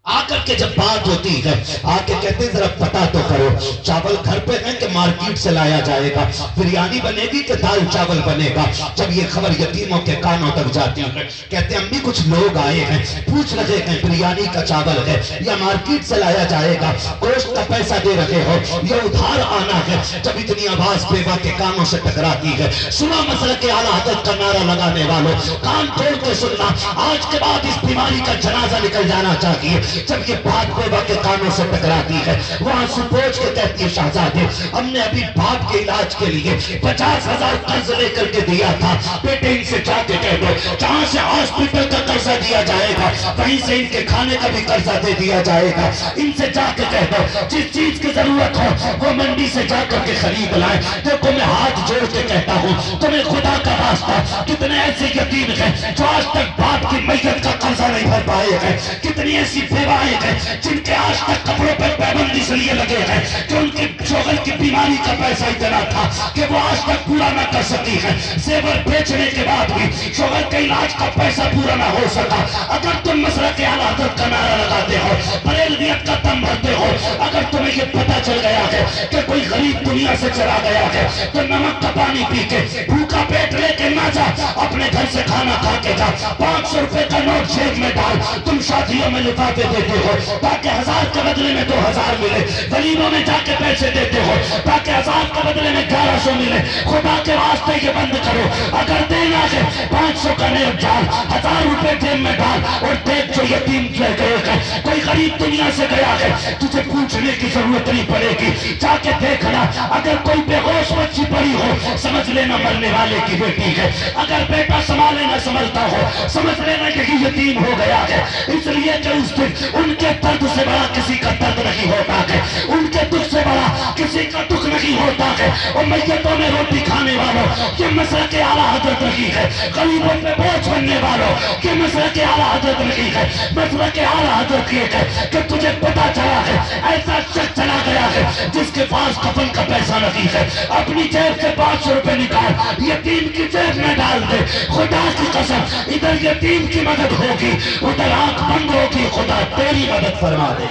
आकर के जब बात होती है, आके कहते जरा पता तो करो चावल घर पे है कि मार्केट से लाया जाएगा, बिरयानी बनेगी कि दाल चावल बनेगा। जब ये खबर यतीमों के कानों तक जाती है, कहते अम्मी कुछ लोग आए हैं, पूछ रहे हैं बिरयानी का चावल है या मार्केट से लाया जाएगा, गोश्त का पैसा दे रहे हो या उधार आना है। जब इतनी आवाज बेवा के कानों से टकराती है, सुना मसला के आला हजरत का नारा लगाने वालों, कान खोल के सुनना, आज के बाद इस बीमारी का जनाजा निकल जाना चाहिए। जब ये बात बेवा के कानों से टकराती है, वहां से पहुंच के कहती है शहजादे हमने अभी बाप के इलाज के लिए 50,000 कर्ज लेकर के दिया था, बेटे इनसे जाके कह दो जहां से हॉस्पिटल का कर्जा दिया जाएगा वहीं से इनके खाने का भी कर्जा दे दिया जाएगा। इनसे जाके कह दो जिस चीज की जरूरत हो वो मंडी से जाकर के खरीद लाए। देखो मैं हाथ जोड़ के कहता हूँ तुम्हें खुदा का वास्ता, कितने ऐसे यतीम हैं जो आज तक बाप की मैयत का कर्जा नहीं भर पाए हैं, कितनी ऐसी बेवाएं हैं जिनके आज तक कपड़ों पर पाबंदी इसलिए लगे हैं कि उनकी शोहर की बीमारी का पैसा इतना था कि वो आज तक पूरा न कर सकी है। जेवर बेचने के बाद भी शोहर के इलाज का पैसा पूरा ना हो सका। अगर तुम मसलक आला हज़रत का नारा लगाते हो, बरेलवियत का दम भरते हो, अगर तुम्हें ये पता चल गया है कि कोई गरीब दुनिया से चला गया है, तो नमक का पानी पी के भूखा पेट लेके ना जा, अपने घर से खाना खा के जा। 500 रुपए का नोट जेब में डाल। तुम शादियों में लिफाफे देते हो ताकि 1000 के बदले में 2000 मिले। गरीबों में जाके पैसे देते हो ताकि 1000 के बदले में 1100 मिले। खुदा के वास्ते ये बंद करो। अगर देना है 500 का नोट डाल, 1000 रुपए जेब में डाल और देख जो यतीम गए हैं, कोई गरीब दुनिया से गया है, तुझे पूछने की जरूरत नहीं पड़ेगी। जाके देखना, अगर कोई बेहोश बच्ची पड़ी हो, समझ लेना मरने वाले की बेटी है। अगर बेटा संभाले ना संभलता हो, समझ लेना कि यतीम हो गया है। इसलिए कि उस दिन उनके दर्द से बड़ा किसी का दर्द नहीं होता है, उनके दुख से बड़ा किसी का दुख नहीं होता है। और मैयतों में रोटी खाने वालों, ये मसला के आला हज़रत रही है। गरीबों पे बोझ बनने वालों, ये मसला के आला हज़रत रही है। मसला के आला हज़रत ये है कि तुझे पता चला है ऐसा शख्स चला गया है जिसके पास कफन का पैसा नहीं है, अपनी जेब से 500 रुपए निकाल, यतीम की जेब में डाल दे। खुदा की कसम, इधर यतीम की मदद होगी, उधर आंख बंद होगी, खुदा तेरी मदद फरमा दे।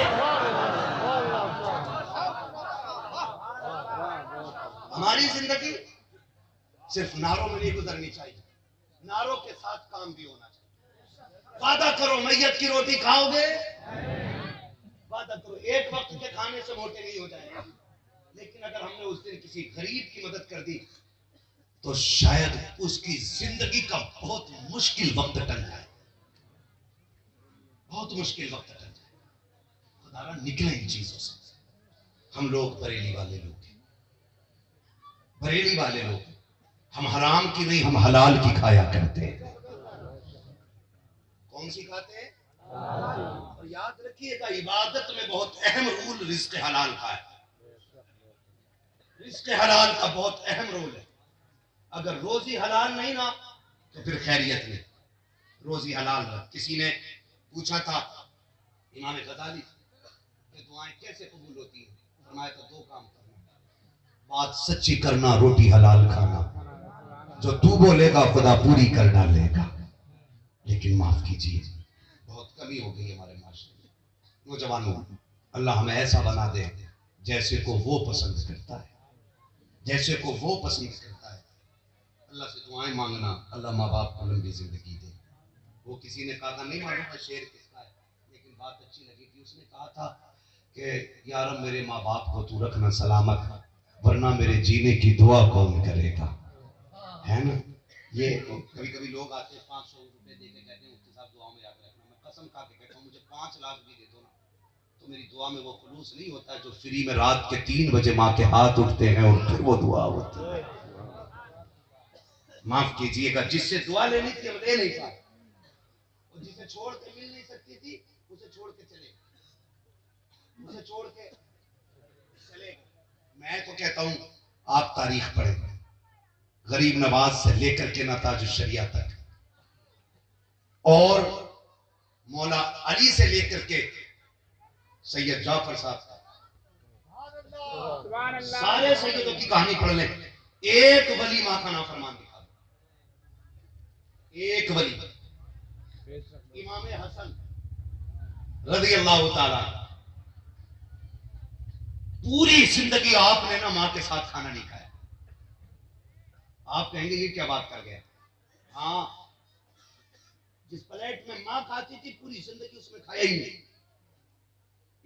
हमारी जिंदगी सिर्फ नारों में नहीं गुजरनी चाहिए, नारों के साथ काम भी होना चाहिए। वादा करो मैयत की रोटी खाओगे, वादा करो एक वक्त के खाने से मोटे नहीं हो जाएंगे। लेकिन अगर हमने उस दिन किसी गरीब की मदद कर दी तो शायद उसकी जिंदगी का बहुत मुश्किल वक्त टल जाए, बहुत मुश्किल वक्त टल जाए। खुदा निकले इन चीजों से। हम लोग बरेली वाले लोग हैं, बरेली वाले लोग, हम हराम की नहीं, हम हलाल की खाया करते हैं। कौन सी खाते हैं? और याद रखिएगा, इबादत में बहुत अहम रोल रिज़्क़ हलाल का है। रिज़्क़ हलाल का बहुत अहम रोल है। अगर रोजी हलाल नहीं ना तो फिर खैरियत नहीं। रोजी हलाल है। किसी ने पूछा था इमाम गज़ाली कि दुआएं कैसे कबूल होती हैं? फरमाया था 2 काम करना, बात सच्ची करना, रोटी हलाल खाना। जो तू बोलेगा खुदा पूरी कर डालेगा। लेकिन माफ कीजिए, बहुत कमी हो गई हमारे माशरे में। नौजवानों, अल्लाह हमें ऐसा बना दे जैसे को वो पसंद करता है, जैसे को वो पसंद करता है। अल्लाह से दुआएं मांगना, अल्लाह माँ बाप को लंबी जिंदगी दे। वो किसी ने कहा था, नहीं मालूम था शेर किसका है, लेकिन बात अच्छी लगी थी। उसने कहा था कि यार मेरे माँ बाप को तू रखना सलामत, वरना मेरे जीने की दुआ कौन करेगा, है ना। ये कभी कभी लोग आते हैं 500 रुपए दे के कहते हैं मुफ्ती साहब दुआओं में याद रखना। मैं कसम खा के कहता हूँ, मुझे 5 लाख भी दे दो ना तो मेरी दुआ में वो खुलूस नहीं होता जो फ्री में रात के 3 बजे माँ के हाथ उठते हैं और फिर वो दुआ होती है। माफ कीजिएगा, जिससे दुआ लेनी थी हम ले नहीं पाए, और जिसे छोड़ के मिल नहीं सकती थी उसे छोड़ के चले, उसे छोड़ के चले। मैं तो कहता हूं आप तारीख पढ़ें, गरीब नवाज से लेकर के नताज शरिया तक, और मौला अली से लेकर के सैयद जाफर साहब तक, सारे सैयदों की कहानी पढ़ लें। एक वली मां का नाफरमान दिखा दो, एक वली। इमाम हसन रज़ी अल्लाह ताला, पूरी जिंदगी आपने ना मां के साथ खाना नहीं खाया। आप कहेंगे ये क्या बात कर गया? हाँ, जिस प्लेट में मां खाती थी पूरी जिंदगी उसमें खाया ही नहीं।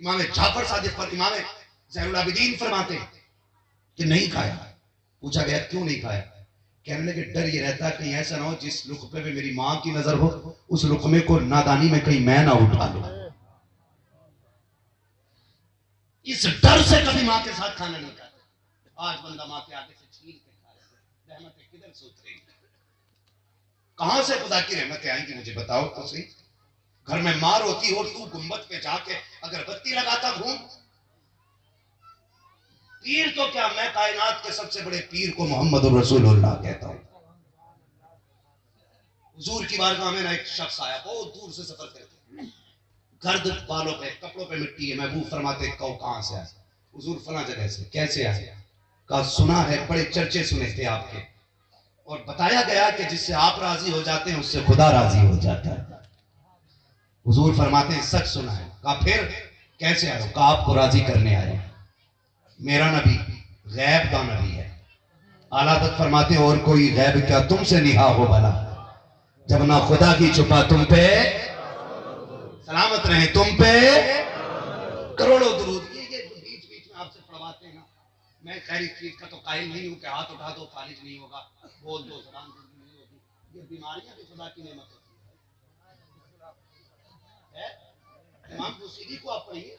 इमाम जाफर सादिक पर इमाम ज़ैनुल आबिदीन फरमाते हैं कि नहीं खाया। पूछा गया क्यों नहीं खाया? कहने लगे डर ये रहता कहीं ऐसा ना हो जिस लुक़मे पे मेरी मां की नजर हो, उस लुक़मे को नादानी में कहीं मैं ना उठा लूं। इस डर से कभी मां के साथ खाना नहीं खाता। आज बंदा मां के आगे से छीन के खा रहा है। रहमतें किधर से उतरेंगी? कहां से खुदा की रहमतें आएंगी? मुझे बताओ तो सही। घर में मार होती और तू गुंबद पे जाके अगरबत्ती लगाता घूम। पीर तो क्या, मैं कायनात के सबसे बड़े पीर को मोहम्मद रसूलुल्लाह कहता हूं। हुजूर की बारगाह में ना एक शख्स आया, बहुत दूर से सफर करके, गर्द बालों पे, कपड़ों पे मिट्टी है। महबूब फरमाते कहो कहां से आया? हुजूर फला जगह से। कैसे आया? का सुना है, बड़े चर्चे सुने थे आपके, और बताया गया कि जिससे आप राजी हो जाते हैं उससे खुदा राजी हो जाता है। हुजूर फरमाते हैं सच सुना है। कहा फिर कैसे आए हो? कहा आपको राजी करने आए। मेरा नबी गैब का नबी है। आला हज़रत फरमाते हैं और कोई गैब क्या तुमसे निहा हो भला, जब ना खुदा की छुपा तुम पे सलामत रहे, तुम पे करोड़ों दुरूद। ये बीच बीच में आपसे पढ़वाते हैं ना, मैं खैर इस चीज का तो कायल नहीं हूं कि हाथ उठा दो फालिज नहीं होगा, बोल दो जबान नहीं होगी। ये बीमारियां भी खुदा की नेमत होती है। इमाम बुसीरी को आप पढ़िए,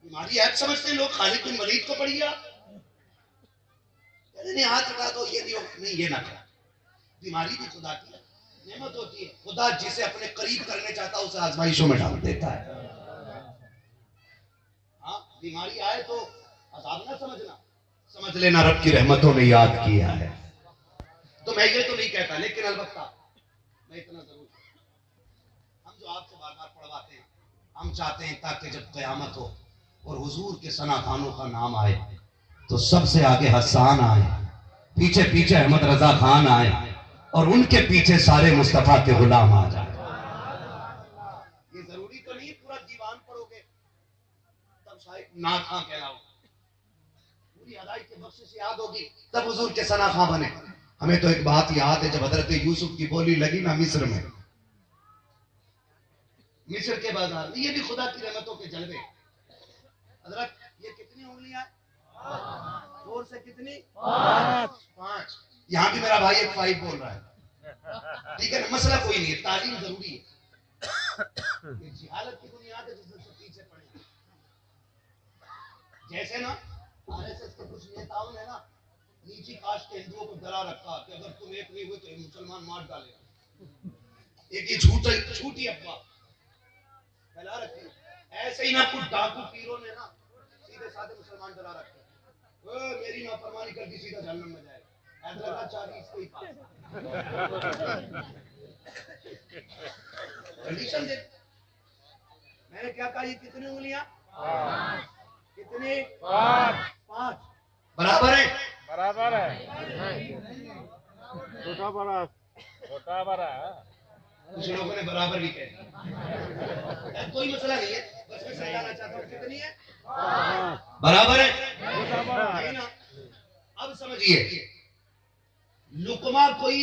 बीमारी ऐप समझते हैं लोग। खालिद बिन वलीद को पढ़िए आप, नहीं हाथ उठा दो ये नहीं, ये ना करो। बीमारी भी खुदा की नेमत होती है। खुदा जिसे अपने करीब करने चाहता है उसे आजमाइशों में डाल देता है। हाँ, बीमारी आए तो अज़ाब ना समझना, समझ लेना रब की रहमतों ने याद किया है। तो मैं ये तो नहीं कहता, लेकिन अलबत्ता मैं इतना जरूर, हम जो आपसे बार बार पढ़वाते हैं, हम चाहते हैं ताकि जब क़यामत हो और हुजूर के सना खानों का नाम आए तो सबसे आगे हसन आए, पीछे पीछे अहमद रजा खान आए, और उनके पीछे सारे मुस्तफा के गुलाम आ जाए। ये जरूरी तो नहीं पूरा दीवान पढ़ोगे तब शायद ना खां कहलाओगे, पूरी अदाई के बख्शिश याद होगी तब हुजूर के सना खां बने। हमें तो एक बात याद है, जब हजरत यूसुफ की बोली लगी ना मिस्र में, मिस्र के बाजार में, ये भी खुदा की रहमतों के जलवे। हजरत ये कितनी उंगलियां, जोर से कितनी, 5। यहाँ भी मेरा भाई एक 5 बोल रहा है, ठीक है ना, मसला कोई नहीं है, तालीम जरूरी है। ये जिहालत की बुनियाद है जिससे पीछे पड़े। जैसे ना आरएसएस के कुछ नेताओं ने ना नीची कास्ट के हिंदुओं को डरा रखा कि अगर तुम एक नहीं हुए तो मुसलमान मार डालेगा। एक ये झूठी अफवाह फैला रखी। ऐसे ही ना कुछ डाकू पीरों ने ना सीधे साधे मुसलमान डरा रखे, मेरी नाफरमानी कर दी सीधा जहन्नम में जाएगा। हैदराबाद 40 को ही पास कंडीशन दे। मैंने क्या कहा, ये कितनी उंगलियां, कितनी, 5 बराबर है, बराबर है, छोटा बड़ा, छोटा बड़ा। कुछ लोगों ने बराबर भी कह, कोई मसला नहीं है, बस मैं समझाना चाहता हूँ कितनी है, बराबर है ना। अब समझिए, लुकमा कोई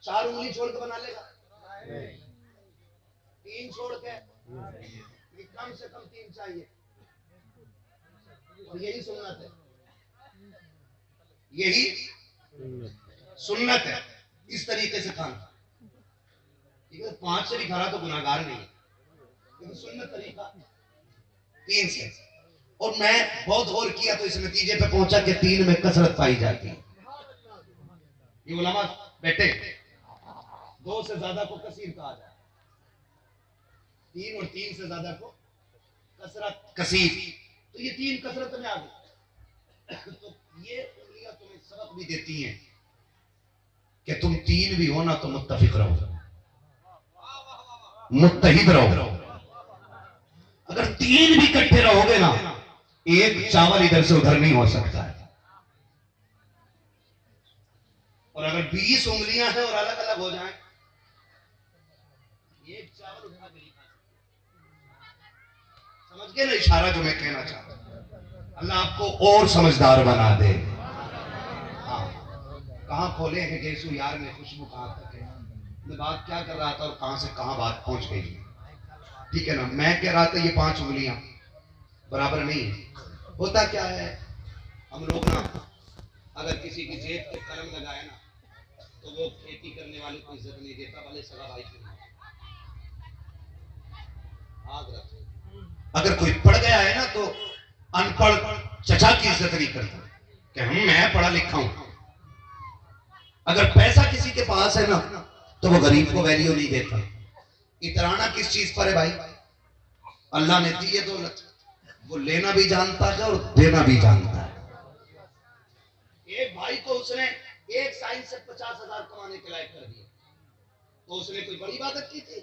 4 उंगली छोड़ के बना लेगा, 3 छोड़ के, कम से कम 3 चाहिए, और यही सुन्नत है, यही सुन्नत है। इस तरीके से खाना, 5 से भी खरा तो गुनाहगार नहीं है, लेकिन सुन्नत तरीका 3 से। और मैं बहुत गौर किया तो इस नतीजे पे पहुंचा कि 3 में कसरत पाई जाती है। ये उलमा बेटे 2 से ज्यादा को कसीर कहा जाए, 3 और 3 से ज्यादा को कसरत, कसीर। तो ये 3 कसरत में आ गई। तो ये उंगलियां तुम्हें सबक भी देती हैं कि तुम 3 भी हो ना तो मुत्तफिक रहो, मुत्तहिद रहो। अगर 3 भी इकट्ठे रहोगे ना, एक चावल इधर से उधर नहीं हो सकता है। और अगर 20 उंगलियां हैं और अलग अलग हो जाएं, एक चावल उठा के नहीं खा सकते। समझ गए ना इशारा जो मैं कहना चाहता हूं। अल्लाह आपको और समझदार बना दे। हाँ, कहां खोले हैं जैसू यार में खुशबू कहां तक है। मैं बात क्या कर रहा था और कहां से कहां बात पहुंच गई, ठीक है ना। मैं कह रहा था ये 5 उंगलियां बराबर नहीं है। होता क्या है, हम लोग ना अगर किसी की जेब पे कलम लगाए ना तो वो खेती करने वाले को इज्जत नहीं देता, भले सगा भाई की। अगर कोई पढ़ गया है ना तो अनपढ़ चचा की इज्जत नहीं करता कि मैं पढ़ा लिखा हूं। अगर पैसा किसी के पास है ना तो वो गरीब को वैल्यू नहीं देता। इतराना किस चीज पर है भाई? अल्लाह ने दी है दौलत, वो लेना भी जानता है और देना भी जानता है। एक भाई को उसने एक साइंस से 50,000 कमाने के लायक कर दिया, तो उसने कोई बड़ी इबादत की थी?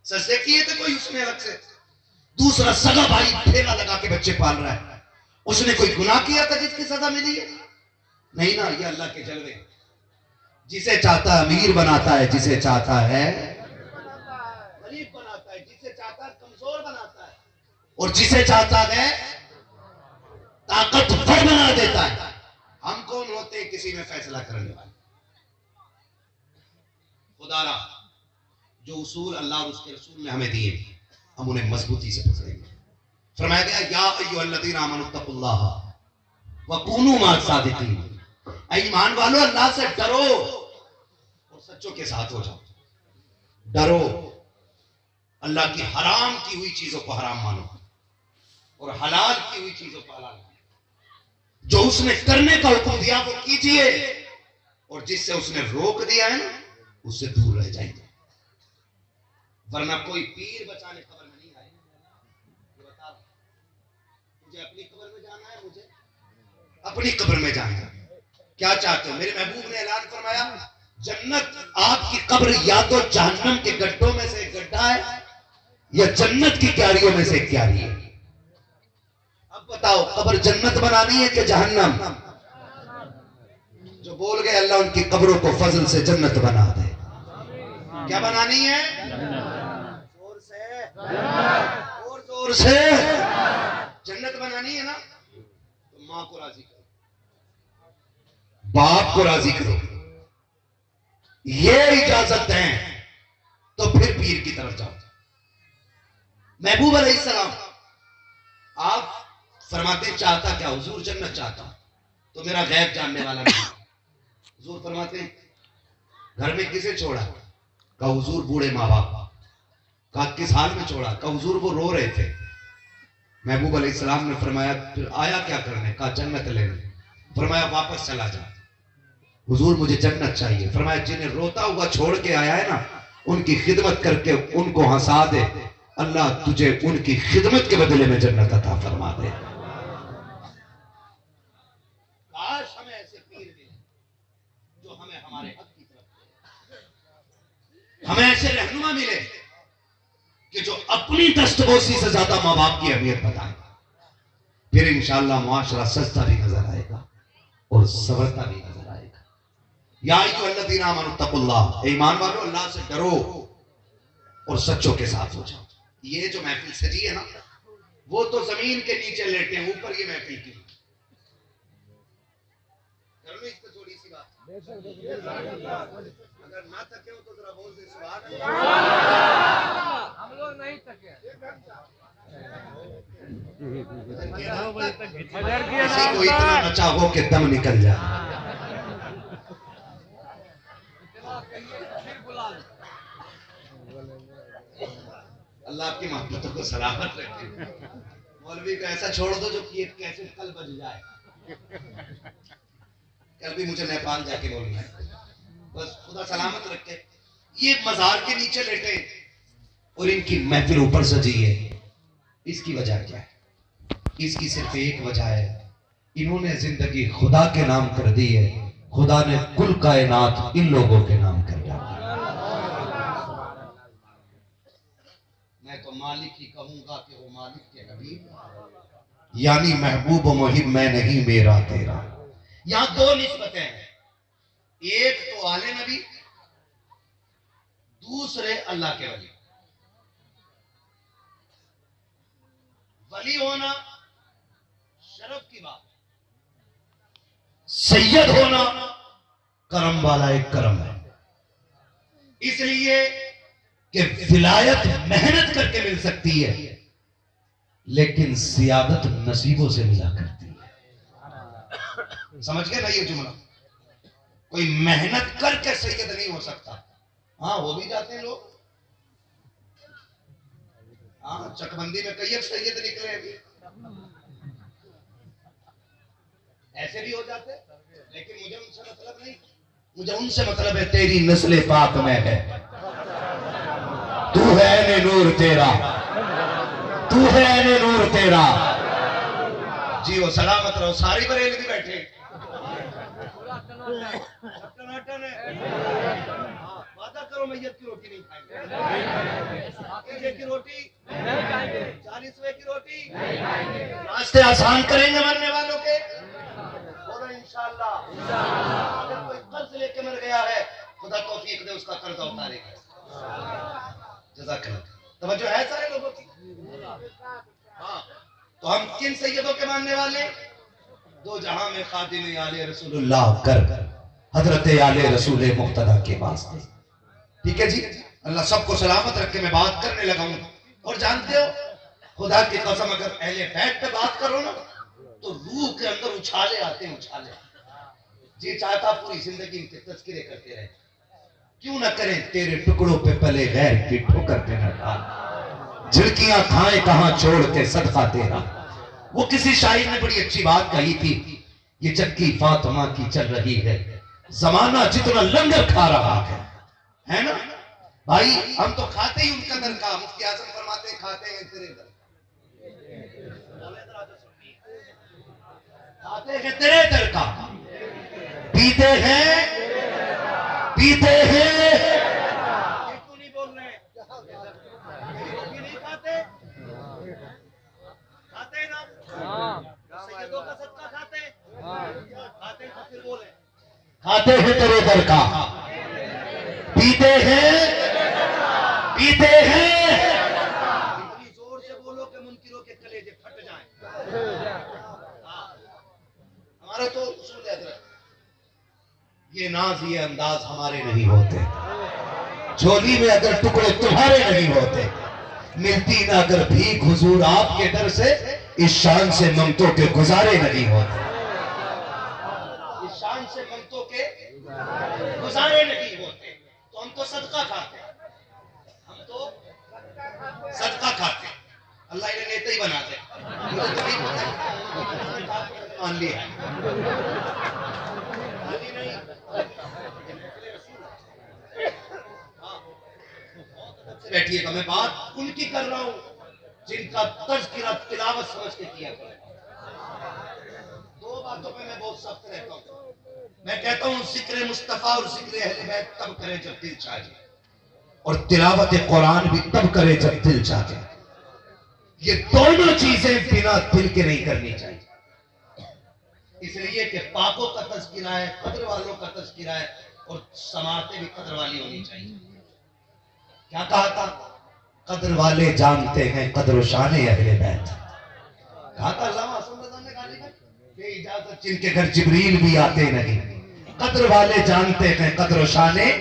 सस्ते किए थे कोई उसने अलग से। दूसरा सगा भाई ठेला लगा के बच्चे पाल रहा है, उसने कोई गुनाह किया था जिसकी सजा मिली है? नहीं ना, ये अल्लाह के जलवे। जिसे चाहता है अमीर बनाता है, जिसे चाहता है गरीब बनाता है, जिसे चाहता है कमजोर बनाता है, और जिसे चाहता है ताकतवर बना देता है। हम कौन होते हैं किसी में फैसला करने वाले? खुदारा जो उसूल अल्लाह और उसके रसूल ने हमें दिए हम उन्हें मजबूती से पकड़ेंगे। फरमाया गया या अय्युहल्लज़ीना आमनुत्तकुल्लाह व कूनू मअस सादिकीन, ईमान वालों अल्लाह से डरो और सच्चों के साथ हो जाओ। डरो, अल्लाह की हराम की हुई चीजों को हराम मानो और हलाल की हुई चीजों को हलाल मानो। जो उसने करने का हुक्म दिया वो कीजिए, और जिससे उसने रोक दिया है ना उससे दूर रह जाइए। वरना कोई पीर बचाने कब्र में नहीं आए। बता, मुझे अपनी कब्र में जाना है, मुझे अपनी कब्र में जाना है। क्या चाहते हो? मेरे महबूब ने ऐलान फरमाया जन्नत आपकी कब्र या तो जहन्नम के गड्ढों में से एक गड्ढा है या जन्नत की क्यारियों में से एक क्यारी है। अब बताओ कब्र जन्नत बनानी है कि जहन्नम? जो बोल गए अल्लाह उनकी कब्रों को फजल से जन्नत बना दे। क्या बनानी है? जोर से, और जोर से जन्नत बनानी है ना, तो मां को राजी करो, बाप को राजी करो, ये इजाजत दें तो फिर पीर की तरफ जाओ। महबूब अलैहिस्सलाम आप फरमाते चाहता क्या? हुजूर जन्नत चाहता तो मेरा गैब जानने वाला नहीं। हुजूर फरमाते घर में किसे छोड़ा? कहा हुजूर बूढ़े माँ बाप। कहा किस हाल में छोड़ा? कहा हुजूर वो रो रहे थे। महबूब अलैहिस्सलाम ने फरमाया फिर आया क्या करने? कहा जन्नत लेने। फरमाया वापस चला जा। हुजूर मुझे जन्नत चाहिए। फरमाया जिन्हें रोता हुआ छोड़ के आया है ना उनकी खिदमत करके उनको हंसा दे, अल्लाह तुझे उनकी खिदमत के बदले में जन्नत अता फरमा दे। काश हमें ऐसे पीर मिले जो हमें हमारे हक की तरफ, हमें ऐसे रहनुमा मिले कि जो अपनी दस्तबोसी से ज्यादा माँ बाप की अहमियत बताए। फिर इंशाअल्लाह मुआशरा सस्ता भी नजर आएगा और सवरता भी नजर आएगा। या अय्युहल्लज़ीना आमनुत्तकुल्लाह, ईमान वालों अल्लाह से डरो और सच्चों के साथ हो जाओ। ये जो महफिल सजी है ना वो तो जमीन के नीचे लेटे हैं, ऊपर ये महफिल की। कर लो इस पे थोड़ी सी बात, अगर ना थके हो तो जरा बोल दे सुभान अल्लाह। हम लोग नहीं थके, किसी को इतना नचा हो कि दम निकल जाए। अल्लाह आपकी मोहब्बतों को सलामत रखे। मौलवी को ऐसा छोड़ दो जो कि कैसे कल बज जाए। कल भी मुझे नेपाल जाके बोलना है, बस खुदा सलामत रखे। ये मजार के नीचे लेटे और इनकी महफिल ऊपर सजी है। इसकी वजह क्या है? इसकी सिर्फ एक वजह है, इन्होंने जिंदगी खुदा के नाम कर दी है। खुदा ने कुल कायनात इन लोगों के नाम कर दिया। मैं तो मालिक ही कहूंगा कि वो मालिक के हबीब, यानी महबूब मुहिब मैं नहीं मेरा तेरा। यहां दो निस्बतें हैं, एक तो आले नबी, दूसरे अल्लाह के वली। वली होना शरफ की बात, सैयद होना करम वाला एक करम है। इसलिए कि विलायत मेहनत करके मिल सकती है लेकिन सियादत नसीबों से मिला करती है। समझ गए ना ये जुमला? कोई मेहनत करके सैयद नहीं हो सकता। हाँ हो भी जाते हैं लोग, हाँ चकबंदी में कई सैयद निकले अभी, ऐसे भी हो जाते, लेकिन मुझे उनसे मतलब नहीं। मुझे उनसे मतलब है तेरी नस्ल पाक में है, तू है ने नूर तेरा, तू है ने नूर तेरा। जी वो सलामत रहो। सारी बरेली भी बैठे वादा करो मैयत की रोटी नहीं खाएंगे, की रोटी 40वें की रोटी, रास्ते आसान करेंगे मरने उसका कर्जा उतारेगा। जज़ाकल्लाह। तवज्जो है सारे लोगों की? हाँ, तो हम किन सैयदों के मानने वाले? दो जहां में खादिम आले रसूलुल्लाह कर हजरत आले रसूल मुक्तदा के वास्ते। ठीक है जी, अल्लाह सबको सलामत रख के मैं बात करने लगा हूं। और जानते हो, खुदा की कसम, अगर अहले बैत पे बात करो ना तो रूह के अंदर उछाले आते हैं, उछाले। जी चाहता पूरी जिंदगी इनके तस्करे करते रहे, क्यों ना करें तेरे टुकड़ों पे पले गैर की ठोकर पे न डाल, झिड़कियां खाए कहां छोड़ के सदका तेरा। वो किसी शायर ने बड़ी अच्छी बात कही थी, ये चक्की फातिमा की चल रही है, जमाना जितना लंगर खा रहा है ना भाई। हम तो खाते ही उनका दर का, मुफ्ती आजम फरमाते हैं खाते हैं तेरे दर, खाते हैं तेरे दर का, पीते हैं क्यों नहीं बोल रहे? नहीं खाते, खाते हैं ना, सैयदों का सदका खाते हैं, खाते हैं तो फिर बोले खाते हैं तेरे दर का, पीते हैं इतनी जोर से बोलो कि मुनकिरों के कलेजे फट जाएं। हमारा तो उसूल है हज़रत, ये नाज ये अंदाज हमारे नहीं होते, झोली में अगर टुकड़े तुम्हारे नहीं होते, मिलती ना अगर भीख हुजूर आपके दर से, इस शान से ममतों के गुजारे नहीं होते, इस शान से ममतों के गुजारे नहीं होते। तो हम तो सदका खाते हैं, हम तो सदका खाते हैं, अल्लाह इन्हें नेता ही बनाते मान लिया है। बैठिएगा, मैं बात उनकी कर रहा हूं जिनका तज़किरा तिलावत समझ के किया गया। दो बातों पे मैं बहुत सख्त रहता हूं। मैं कहता हूं जिक्र मुस्तफा और जिक्र अहले बैत तब करें जब दिल चाहे, और तिलावत कुरान भी तब करे जब दिल चाहे। ये दोनों चीजें बिना दिल के नहीं करनी चाहिए, इसलिए कि पाकों का तज़किरा है, कद्र वालों का तज़किरा है, और समातें भी कद्र वाली होनी चाहिए। क्या कहा था? कद्र वाले जानते हैं कद्र शान अहले बैत। कहा था अल्लामा हसन रज़ा ने गाली में, बेइजाजत जिनके घर जिब्रील भी आते नहीं, कद्र वाले जानते हैं कद्र शाने।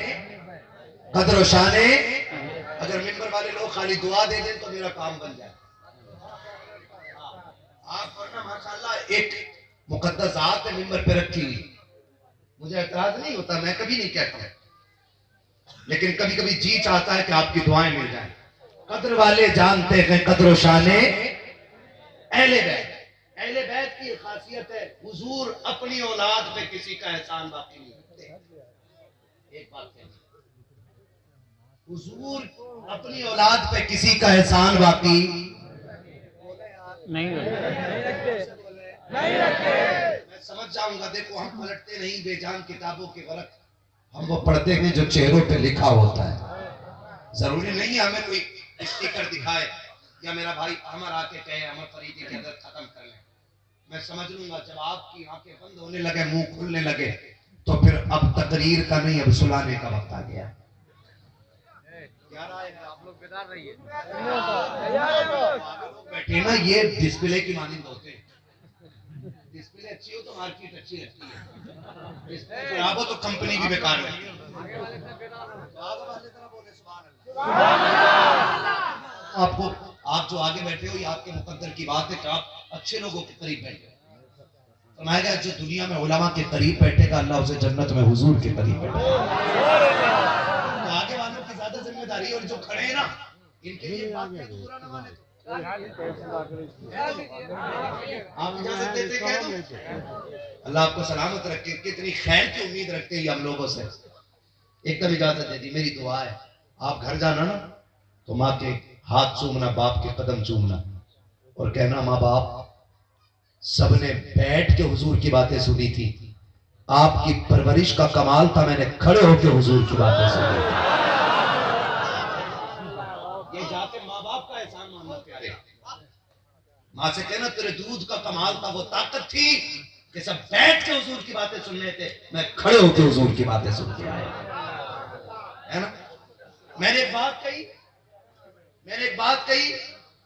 अगर मिंबर वाले लोग खाली दुआ दे दें तो मेरा काम बन जाए। आप वरना माशाल्लाह एक मुकद्दस आयत मिंबर पे रखी हुई, मुझे एतराज नहीं होता, मैं कभी नहीं कहता, लेकिन कभी कभी जी चाहता है कि आपकी दुआएं मिल जाएं। कद्र वाले जानते हैं कद्र शाने अहले बैत। अहले बैत की खासियत है, हुजूर अपनी औलाद पे किसी का एहसान बाकी नहीं करते। एक बात कहनी, हुजूर अपनी औलाद पे किसी का एहसान बाकी नहीं रखते। मैं समझ जाऊंगा, देखो हम पलटते नहीं बेजान किताबों के वर्क, हम वो पढ़ते हैं जो चेहरों पे लिखा होता है। जरूरी नहीं है हमें कोई स्टिकर दिखाए या मेरा भाई अमर आके कहे अमर फरीदी के अंदर खत्म कर ले। मैं समझ लूंगा जब आपकी आंखें बंद होने लगे, मुंह खुलने लगे, तो फिर अब तकरीर का नहीं, अब सुलाने का वक्त आ गया। आप लोग बेदार रहिए, बैठे ना, ये डिस्प्ले की मानिंद होते हैं। डिस्प्ले अच्छी हो तो मार्केट अच्छी लगती है, डिस्प्ले खराब हो तो कंपनी भी बेकार लगती है। आपको, आप जो आगे बैठे हो, ये आपके मुकद्दर की बात है कि आप अच्छे लोगों के करीब बैठे हो। फरमाया गया जो दुनिया में उलमा के करीब बैठेगा, अल्लाह उसे जन्नत में हुजूर के करीब बैठेगा। तो आगे वालों की ज्यादा जिम्मेदारी, और जो खड़े हैं ना, इनके लिए बात है, बुरा ना माने तो आप इजाजत देते कह दो। अल्लाह आपको सलामत रखे, कितनी खैर की उम्मीद रखते हैं हम लोगों से। एकदम इजाजत दे दी, मेरी दुआ है आप घर जाना ना तो माँ के हाथ चूमना, बाप के कदम चूमना, और कहना माँ बाप सबने बैठ के हुजूर की बातें सुनी थी, आपकी परवरिश का कमाल था, मैंने खड़े होकर हुजूर की बातें सुनी। ये जाके माँ बाप का एहसान मानना प्यारे। माँ से कहना तेरे दूध का कमाल था, वो ताकत थी कि सब बैठ के हुजूर की बातें सुन रहे थे, मैं खड़े होकर हुजूर की बातें सुन के आया। है ना। मैंने एक बात कही,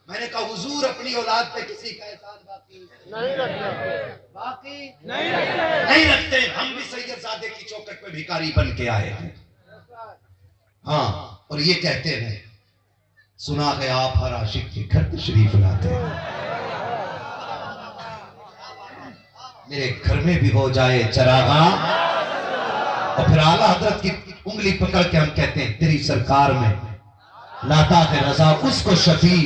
मैंने कहा हुजूर अपनी औलाद पे किसी का एहसान बाकी नहीं रखते। हम भी सैयदजादे की चौखट पे भिखारी बन के आए हैं। हाँ, और ये कहते हैं सुना है आप हर आशिक के घर तशरीफ लाते हैं। मेरे घर में भी हो जाए चरागा, और फिर आला हजरत की उंगली पकड़ के हम कहते हैं तेरी सरकार में लाता है रजा उसको शफी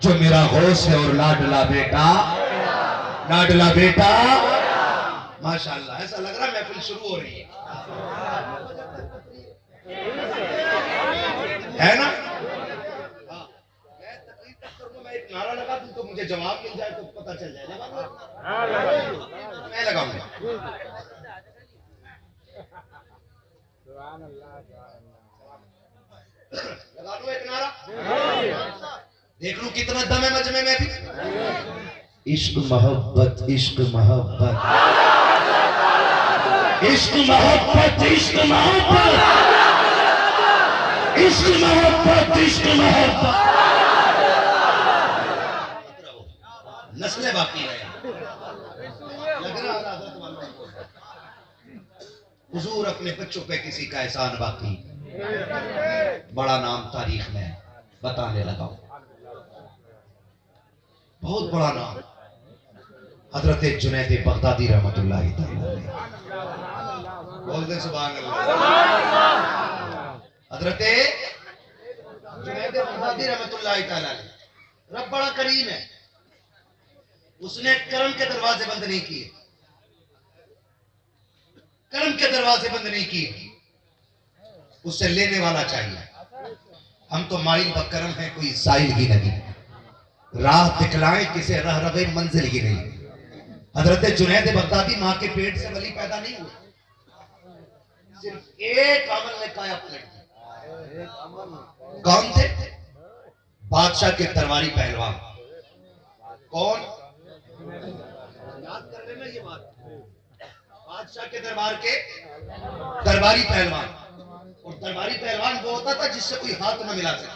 जो मेरा गौस है और लाडला बेटा। माशाल्लाह, ऐसा लग रहा है महफिल शुरू हो रही है ना। हाँ, मैं तकरीर तक करूंगा, मैं एक नारा लगा दूं तो मुझे जवाब मिल जाए तो पता चल जाए। मैं लगाऊंगा। लगा दूं एक नारा, देख लूं कितना दम है मजमे में भी। इश्क मोहब्बत, इश्क मोहब्बत, इश्क मोहब्बत, इश्क मोहब्बत, इश्क मोहब्बत, इश्क मोहब्बत। नस्लें बाकी है। लग रहा हजरत वालों को हुजूर अपने बच्चों पे किसी का एहसान बाकी। बड़ा नाम तारीख में बताने लगा हूं, बहुत बड़ा नाम हजरत जुनैद बगदादी रहमतुल्लाहि तआला। बोल दे सुभान अल्लाह। हजरत जुनैद बगदादी रहमतुल्लाहि तआला, रब बड़ा करीम है, उसने कर्म के दरवाजे बंद नहीं किए, कर्म के दरवाजे बंद नहीं किए। उससे लेने वाला चाहिए। हम तो माइल बकरम है, कोई साइल ही नहीं, राह दिखलाए किसे रह रवे मंजिल ही नहीं। हजरत जुनैद बगदादी मां के पेट से वली पैदा नहीं हुए, सिर्फ एक अमल ने काया पलट दी। कौन थे? बादशाह के दरबारी पहलवान। कौन? याद कर लेना ये बात। बादशाह के दरबार के दरबारी पहलवान। और दरबारी पहलवान वो होता था जिससे कोई हाथ न मिला सके,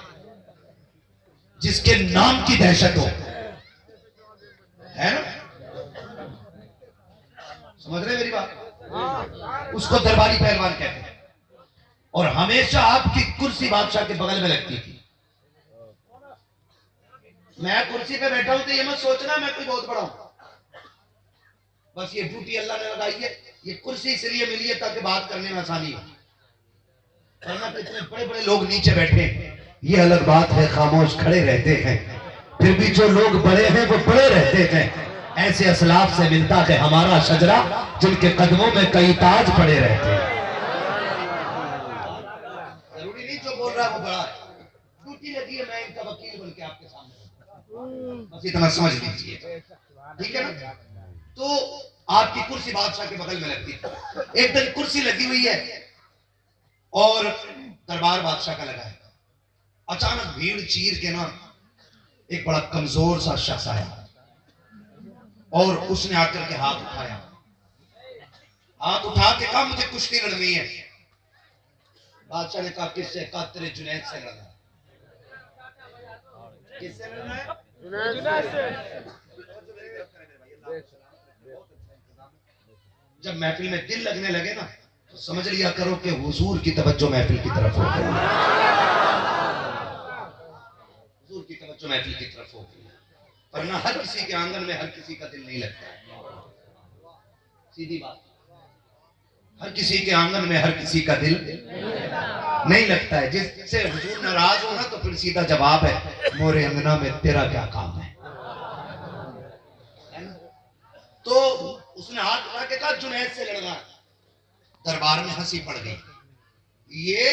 जिसके नाम की दहशत हो, है ना। समझ रहे मेरी बात? उसको दरबारी पहलवान कहते हैं। और हमेशा आपकी कुर्सी बादशाह के बगल में लगती थी। मैं कुर्सी पे बैठा हूं तो ये मत सोचना मैं कोई बहुत बड़ा हूं, बस ये ड्यूटी अल्लाह ने लगाई है। ये कुर्सी इसलिए मिली है ताकि बात करने में आसानी हो, वरना तो इतने बड़े बड़े लोग नीचे बैठे। ये अलग बात है, खामोश खड़े रहते हैं, फिर भी जो लोग बड़े हैं वो बड़े रहते हैं। ऐसे असलाफ से मिलता है हमारा शजरा जिनके कदमों में कई ताज पड़े रहते हैं। जरूरी नहीं जो बोल रहा है वो बड़ा है, ड्यूटी लगी है, मैं इनका वकील बन के आपके सामने, बस इतना समझ लीजिए, ठीक है ना। तो आपकी कुर्सी बादशाह के बगल में लगती थी। एक दिन कुर्सी लगी हुई है और दरबार बादशाह का लगा है। अचानक भीड़ चीर के ना एक बड़ा कमजोर सा शख्स आया और उसने आकर के हाथ उठाया। हाथ उठा के कहा मुझे कुश्ती लड़नी है। बादशाह ने कहा किससे? कहा तेरे जुनैद से लड़ना। किससे लड़ना है? जुनैद से। जब महफिल में दिल लगने लगे ना तो समझ लिया करो कि हुजूर की तवज्जो महफिल की तरफ हो गई, हुजूर की तवज्जो महफिल की तरफ हो गई। वरना हर किसी के आंगन में हर किसी का दिल नहीं लगता, सीधी बात। हर किसी के आंगन में हर किसी का दिल नहीं लगता है। जिससे हुजूर नाराज हो ना तो फिर सीधा जवाब है मोरे अंगना में तेरा क्या काम है ना? तो उसने हाथ उठा के कहा जुनैद से लड़ना। दरबार में हंसी पड़ गई। ये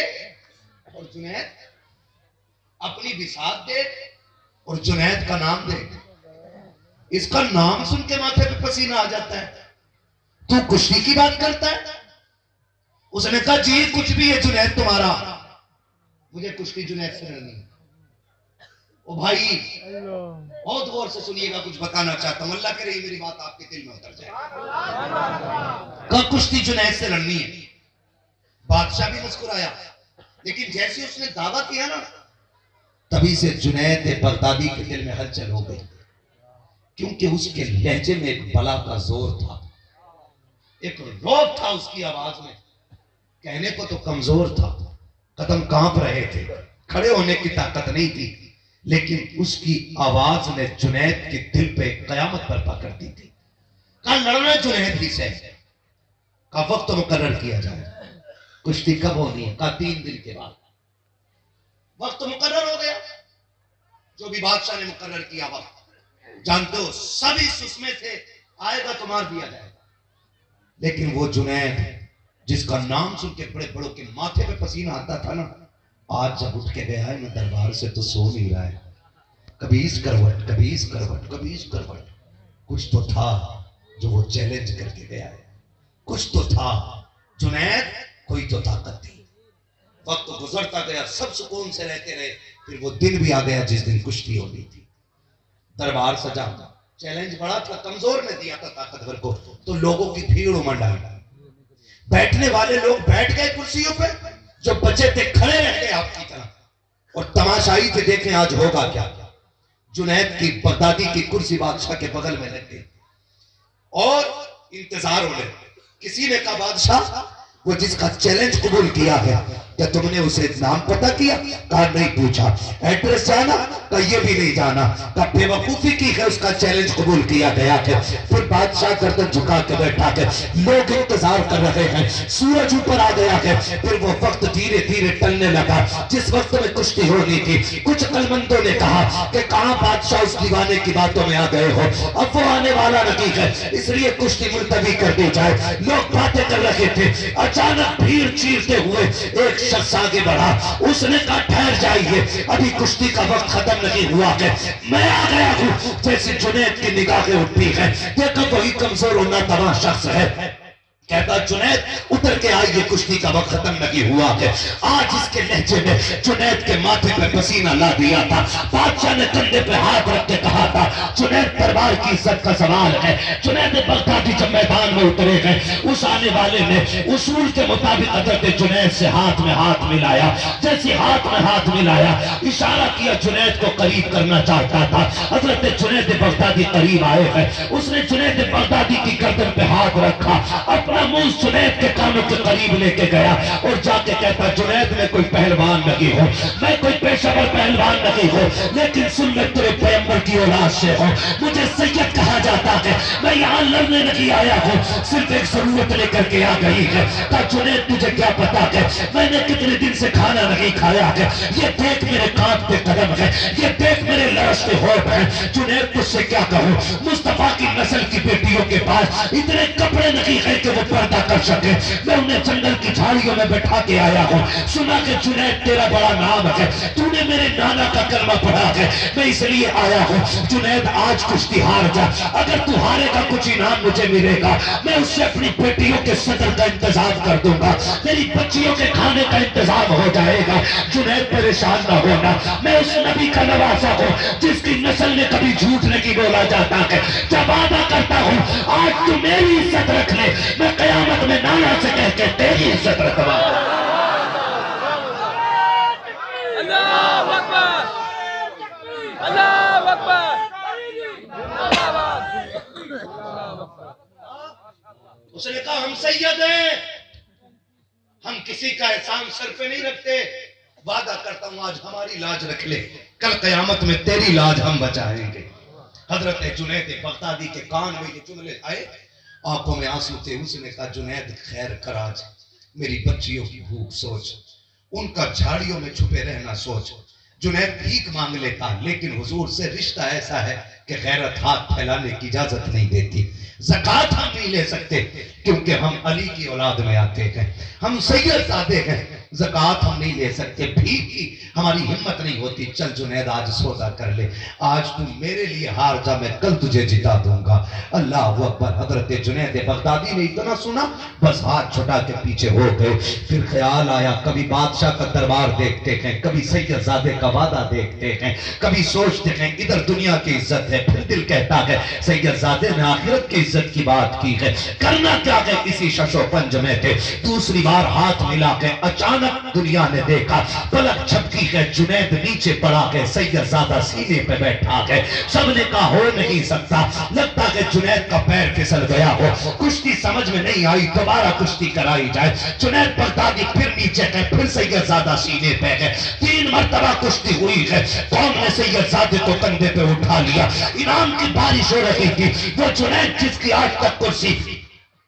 और जुनैद अपनी बिसात दे और जुनैद का नाम दे। इसका नाम सुन के माथे पे पसीना आ जाता है। तू कुश्ती की बात करता है? उसने कहा जी कुछ भी है जुनैद तुम्हारा, मुझे कुश्ती जुनैद से लड़नी है। ओ भाई बहुत गौर से सुनिएगा, कुछ बताना चाहता हूं, अल्लाह करे मेरी बात आपके दिल में उतर जाए। कहा कुश्ती जुनैद से लड़नी है। बादशाह भी मुस्कुराया लेकिन जैसे उसने दावा किया ना, तभी से जुनैद बगदादी के दिल में हलचल हो गई, क्योंकि उसके लहजे में एक बला का जोर था, एक रौब था उसकी आवाज में। कहने को तो कमजोर था, कदम कांप रहे थे, खड़े होने की ताकत नहीं थी, लेकिन उसकी आवाज ने जुनैद के दिल पे कयामत बर्पा कर दी थी। कहा लड़ना जुनैद ही से, का वक्त मुकर्रर किया जाए, कुश्ती कब होनी है? का 3 दिन के बाद। वक्त मुकर्रर हो गया, जो भी बादशाह ने मुकर्रर किया वक्त, जानते हो सब इस उसमें से आएगा तो मार दिया जाएगा। लेकिन वो जुनैद जिसका नाम सुन के बड़े बड़ों के माथे पे पसीना आता था ना, आज जब उठ के गया है ना दरबार से तो सो नहीं रहा है, कभी इस करवट कभी इस करवट कभी इस करवट। कुछ तो था जो वो चैलेंज करके गया है, कुछ तो था जुनैद, कोई तो ताकत थी। वक्त गुजरता गया, सब सुकून से रहते रहे, फिर वो दिन भी आ गया जिस दिन कुश्ती होनी थी। दरबार सजा, चैलेंज बड़ा था, कमजोर ने दिया था ताकतवर को, तो लोगों की भीड़ उमड़ आई। बैठने वाले लोग बैठ गए कुर्सियों पे, जो बचे थे खड़े रह गए आपकी तरह, और तमाशाई थे देखें आज होगा क्या। जुनैद की बगदादी की कुर्सी बादशाह के बगल में रख गई और इंतजार होने। किसी ने कहा बादशाह, वो जिसका चैलेंज कबूल किया है, क्या तुमने उसे नाम पता किया? कहा नहीं पूछा। एड्रेस जाना? कहा ये भी नहीं जाना। कहा बेवकूफी की है, उसका चैलेंज कबूल किया गया है। फिर बादशाह गर्दन झुका के बैठा है, लोग इंतजार कर रहे हैं, सूरज ऊपर आ गया है। फिर वो वक्त धीरे धीरे टलने लगा जिस वक्त में कुश्ती होनी थी। कुछ अक्लमंदों ने कहा कि कहां बादशाह उस दीवाने की बातों में आ गए हो, अब वो आने वाला नहीं है, इसलिए कुश्ती मुलतवी कर दी जाए। लोग बातें कर रहे थे, अचानक भीड़ चीरते हुए एक शख्स आगे बढ़ा। उसने कहा ठहर जाइए, अभी कुश्ती का वक्त खत्म नहीं हुआ है, मैं आ गया हूं। जैसे जुनैद की निगाहें उठती है, देखा वही कमजोर होना तबाह शख्स है। कहता जुनैद उतर के आइए, कुश्ती का वक्त खत्म नहीं हुआ है। आज इसके लहजे में जुनैद के माथे पे पसीना ला दिया था। बादशाह ने कंधे पे हाथ रख के कहा था, जुनैद दरबार की इज्जत का सवाल है। जुनैद बगदादी जब मैदान में उतरे गए, उस आने वाले ने उसूल के मुताबिक हजरत जुनैद से हाथ में हाथ मिलाया। जैसे हाथ में हाथ मिलाया, इशारा किया, जुनैद को करीब करना चाहता था। हजरत जुनैद बगदादी करीब आए हैं, उसने जुनैद बगदादी की गर्दन पे हाथ रखा, अपना मुंह जुनैद के कानों के करीब लेके गया और जाके कहता, जुनैद में कोई पहलवान नहीं हो, मैं कोई पेशेवर पहलवान नहीं हो, लेकिन सुन मैं तेरे पैगंबर की औलाद से हूं, मुझे सैयद कहा जाता है, मैं यहाँ लड़ने नहीं आया हूँ, सिर्फ एक जरूरत लेकर के आ गई है। कहा जुनैद तुझे क्या पता है, मैंने कितने दिन से खाना नहीं खाया है, ये देख मेरे कांपते कदम है, ये देख मेरे लड़ते होठ है। जुनैद तुझसे क्या कहूँ, मुस्तफा की नस्ल की बेटियों के पास इतने कपड़े नहीं है कि वो पर्दा कर सके, मैं उन्हें जंगल की झाड़ियों में बैठा के आया हूँ। सुना कि जुनैद तेरा बड़ा नाम है, तूने मेरे नाना का कलमा पढ़ा है, मैं इसलिए आया हूँ। जुनैद आज कुश्ती हार जा, अगर तू हारेगा कुछ इनाम मुझे मिलेगा, मैं उससे अपनी बेटियों के सदर का इंतजाम कर दूंगा, मेरी बच्चियों के खाने का इंतजाम हो जाएगा। जुनैद परेशान न होना, मैं उस नबी का नवासा हूँ जिसकी नस्ल में कभी झूठ नहीं बोला जाता है। जब वादा करता हूँ आज तू मेरी इज्जत रख ले, मैं कयामत में नाना से कह के तेरी इज्जत रखवा। अल्लाह अकबर, अल्लाह अकबर। उसने कहा हम सैयद हैं, हम किसी का एहसान सर पे नहीं रखते, वादा करता हूं आज हमारी लाज रख ले, कल कयामत में तेरी लाज हम बचाएंगे। हजरत जुनैद बगदादी के कान में ये जुमले आए, आंखों में आंसू थे। उसने कहा जुनैद खैर कर, आज मेरी बच्चियों की भूख सोच, उनका झाड़ियों में छुपे रहना सोच। जुनैद भीख मांग लेता, लेकिन हुजूर से रिश्ता ऐसा है कि गैरत हाथ फैलाने की इजाजत नहीं देती। ज़कात हम नहीं ले सकते क्योंकि हम अली की औलाद में आते हैं, हम सैयदजादे हैं, ज़कात हम नहीं ले सकते, भीख की हमारी हिम्मत नहीं होती। चल जुनैद आज सौदा कर ले, आज तू मेरे लिए हार जा, मैं कल तुझे जिता दूंगा। अल्लाह अकबर। हजरत जुनैद बगदादी ने इतना सुना, बस हाथ छुटा के पीछे हो गए। फिर ख्याल आया, कभी बादशाह का दरबार देखते हैं, कभी सैयदजादे का वादा देखते हैं, कभी सोचते हैं इधर दुनिया की इज्जत है, है। फिर दिल कहता है सैयदजादे ने आखिरत की इज्जत की बात की है, करना क्या है इसी शशो पंज में थे। दूसरी बार हाथ मिला के अचानक दुनिया ने देखा, पलक झपकी है, जुनैद नीचे पड़ा है, सैयदजादा सीने पे बैठा है। सबने कहा हो नहीं सकता, लगता है जुनैद का पैर फिसल गया हो। कुश्ती समझ में नहीं आई, दोबारा कुश्ती कराई जाए। जुनैद बगदादी फिर नीचे है, फिर सैयदजादा सीने पे है। 3 मरतबा कुश्ती हुई है। कौम ने सैयदजादे को कंधे पे उठा लिया। इनाम की बारिश हो रही थी। वो जुनैद जिसकी आज तक कुर्सी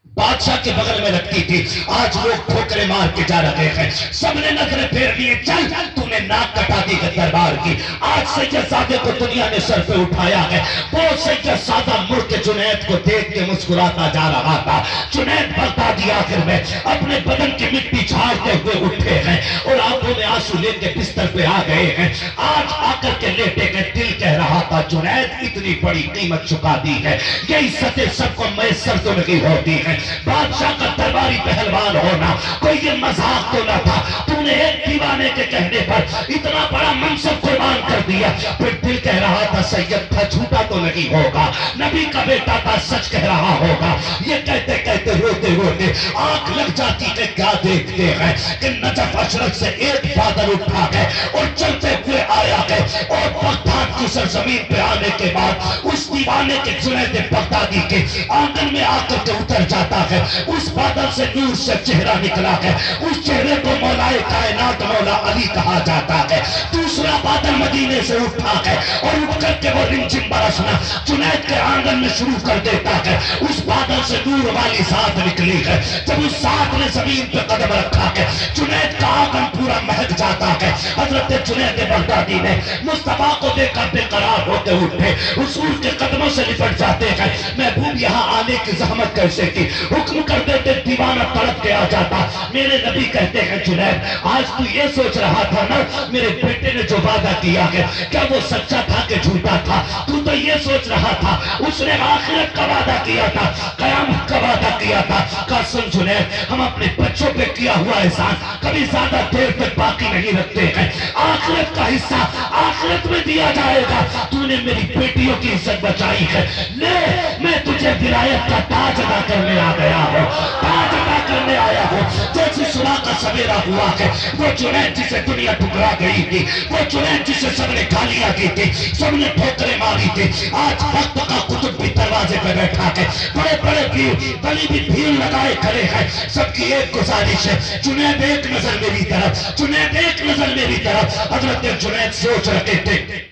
बादशाह के बगल में रखती थी, आज लोग ठोकरे मार के जा रहे हैं। सबने नजरें फेर लिए, चल तूने नाक कटा दी है दरबार की। आज सैयदजादे को दुनिया ने सर पे उठाया है। वो सैयदजादा मुड़ के जुनैद को देख के मुस्कुराता जा रहा था। जुनैद बगदादी आखिर में अपने बदन की मिट्टी झाड़ते हुए उठे हैं और आंखों में आंसू लेके बिस्तर पे आ गए हैं। आज आकर के लेटे गए, दिल कह रहा था जुनैद इतनी बड़ी कीमत चुका दी है, ये इज्जतें सबको मैसर तो नहीं होती है। बादशाह का दरबारी पहलवान होना कोई ये मजाक तो न था। तूने एक दीवाने के कहने पर इतना बड़ा मनसब कुर्बान कर दिया। फिर दिल कह रहा था सैयद था, झूठा तो नहीं होगा, नबी का बेटा था, सच कह रहा होगा। ये कहते कहते रोते रोते आंख लग जाती है। क्या देखते हैं कि नजफ अशरफ से एक बादल उठा है और चलते हुए आया है और बगदाद की सरजमीन पे आने के बाद उस दीवाने के जुनैद बगदादी के आंगन में आकर के उतर जाता है। उस बादल से नूर से चेहरा निकला है। उस चेहरे को मौलाए कायनात मौला अली कहा जाता है। दूसरा बादल मदीने से उठा है और उठ करके वो रिमझिम बरसना जुनैद के आंगन में शुरू कर देता है। उस बादल से नूर वाली साथ निकली है। जब उस साथ ने जमीन पे कदम रखा है, जुनैद का आंगन पूरा महक जाता है। हजरत जुनैद बगदादी ने मुस्तफा को देखकर बेकरार होते उठे, हुजूर के कदमों से लिपट जाते हैं। महबूब यहाँ आने की जहमत कैसे की, हुक्म कर देते, दीवाना तड़प के आ जाता। मेरे नबी कहते हैं जुनैद आज तू ये सोच रहा था ना मेरे बेटे ने जो वादा किया है क्या वो सच्चा था कि झूठा था? तू तो ये सोच रहा था उसने आखिरत का वादा किया था, कयामत का वादा किया था। कसम जुनैद हम अपने बच्चों पे किया हुआ एहसान कभी ज्यादा देर तक बाकी नहीं रखते हैं। आखिरत का हिस्सा आखिरत में दिया जाएगा। तूने मेरी बेटियों की इज्जत बचाई है, ले मैं तुझे विलायत का ताज अदा करने आ गया हूँ, ताज अदा करने आया हूँ। जैसे सुबह का सवेरा हुआ है, वो जुनैद जिसे दुनिया ठुकरा गई थी, वो जुनैद जिसे सबने गालियां दी थी, सबने ठोकरें मारी थी, आज वक्त का कुतुब भी दरवाजे पे बैठा है। बड़े बड़े भीड़ बड़ी भी भीड़ लगाए खड़े हैं। सबकी एक गुजारिश है, जुनैद एक नजर मेरी तरफ, जुनैद एक नजर मेरी तरफ। हजरत जुनैद सोच रहे थे,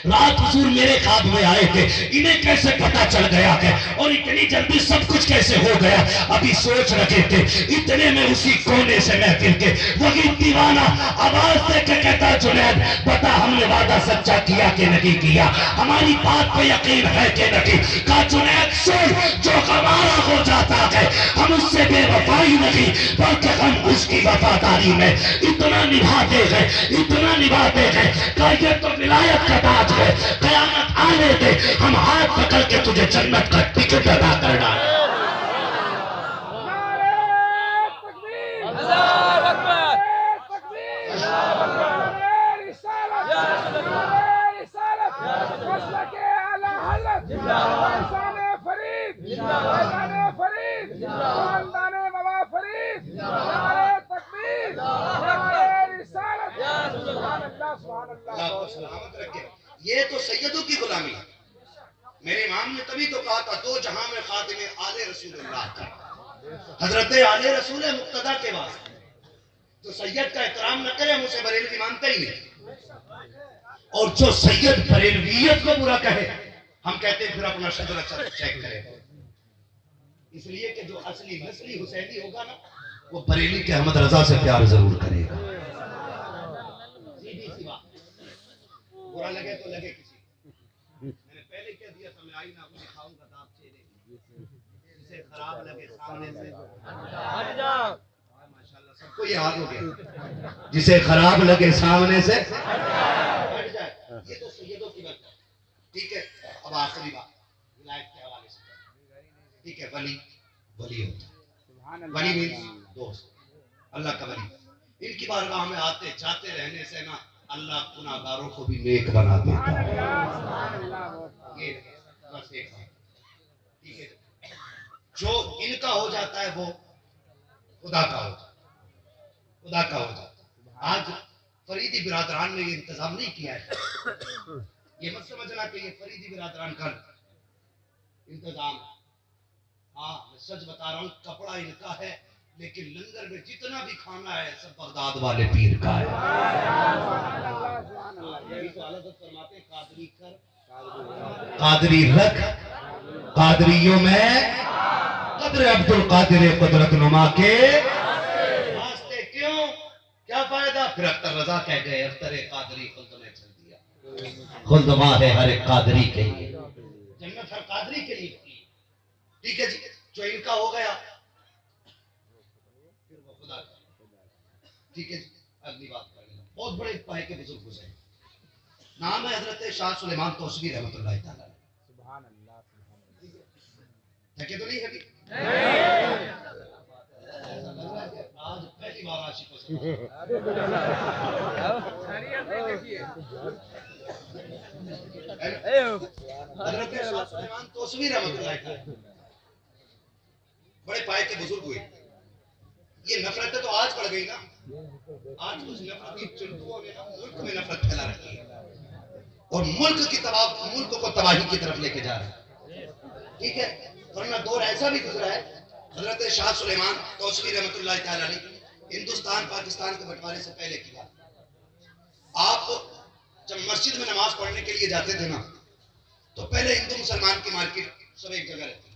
रात हुजूर मेरे ख्वाब में आए थे, इन्हें कैसे पता चल गया है और इतनी जल्दी सब कुछ कैसे हो गया? अभी सोच रखे थे। इतने में उसी कोने से महफिल के वही दीवाना आवाज दे के कहता जुनैद बता हमने वादा सच्चा किया कि नहीं किया, हमारी बात पे यकीन है कि नहीं? कहा जुनैद सुन, जो हमारा हो जाता है हम उससे बेवफाई नहीं बल्कि हम उसकी वफादारी में इतना निभाते हैं, इतना निभाते हैं। कहा ये तो विलायत का ताज है, कयामत आने दे हम हाथ पकड़ के तुझे जन्नत का टिकट अदा कर डालें। अल्लाहू अकबर। ये तो सैयदों की गुलामी है। मेरे इमाम ने तभी तो कहा था दो जहां में खातिमे आले रसूलुल्लाह का, हजरत आले रसूल मुक्तदा के वास्ते। तो सैयद का एहतराम न करे हम उसे बरेलवी मानते ही नहीं। और जो सैयद बरेलवियत को बुरा कहे हम कहते हैं फिर अपना शदर चेक करें। इसलिए कि जो असली नस्ली हुसैनी होगा ना वो बरेली के अहमद रजा से प्यार जरूर करेगा। सीधी सी बात, बुरा लगे तो लगे किसी। मैंने पहले कह दिया था मैं आईना को दिखाऊंगा दांत चेहरे, जिसे खराब लगे सामने से हट जा। माशाल्लाह सबको ये याद हो गया, जिसे खराब लगे सामने से हट जाए। ये तो सैयदों की बात है, ठीक है। अब आखिरी बात विलायत के हवाले से, ठीक है। वली वली होता है, वली मीन्स दोस्त, अल्लाह का वली। इनकी बारगाह में आते जाते रहने से ना अल्लाह गुनाहगारों को भी नेक बना देता है। ये बस एक बात, ठीक है। जो इनका हो जाता है वो खुदा का हो जाता है, खुदा का हो जाता है। आज फरीदी बिरादरान ने ये इंतजाम नहीं किया है। ये मत समझना कि ये फरीदी बिरादरान का इंतजाम है। हाँ, मैं सच बता रहा हूँ, कपड़ा इनका है, लेकिन लंगर में जितना भी खाना है सब बगदाद वाले पीर का है। यही तो हालत फरमाते, कादरी कर कादरी रख, कादरियों में कदर अब्दुल कादिर कुदरत नुमा के वास्ते। क्यों, क्या फायदा? फिर अख्तर रजा कह गए, अख्तर कादरी खुल्द में चल दिया, खुल्द मां है हर एक कादरी के लिए, जन्नत हर कादरी के लिए। ठीक है जी, जो इनका हो गया फिर वो खुदा का। ठीक है जी, अगली बात कर लेना। बहुत बड़े पाए के बुजुर्ग गुजरे, नाम है हजरत शाह सुलेमान तौसवी रहमतुल्लाह तआला। सुभान अल्लाह, सुभान थके तो नहीं अभी? आज पहली बार आशिकों से हजरत शाह सुलेमान तौसवी रहमतुल्लाह तआला बड़े पाए के बुजुर्ग हुए। ये नफरतें तो आज बढ़ गई ना, आज उस नफरत की चिंटुओं ने ना मुल्क में नफरत फैला रखी है और मुल्क को तबाही की तरफ लेके जा रहे हैं। ठीक है, वरना दौर ऐसा भी गुजरा है, हजरत शाह सुलेमान तौसवी रहमतुल्लाह तआला ने हिंदुस्तान पाकिस्तान के बंटवारे से पहले किया। आप जब मस्जिद में नमाज पढ़ने के लिए जाते थे ना, तो पहले हिंदू मुसलमान की मार्केट सब एक जगह रहती।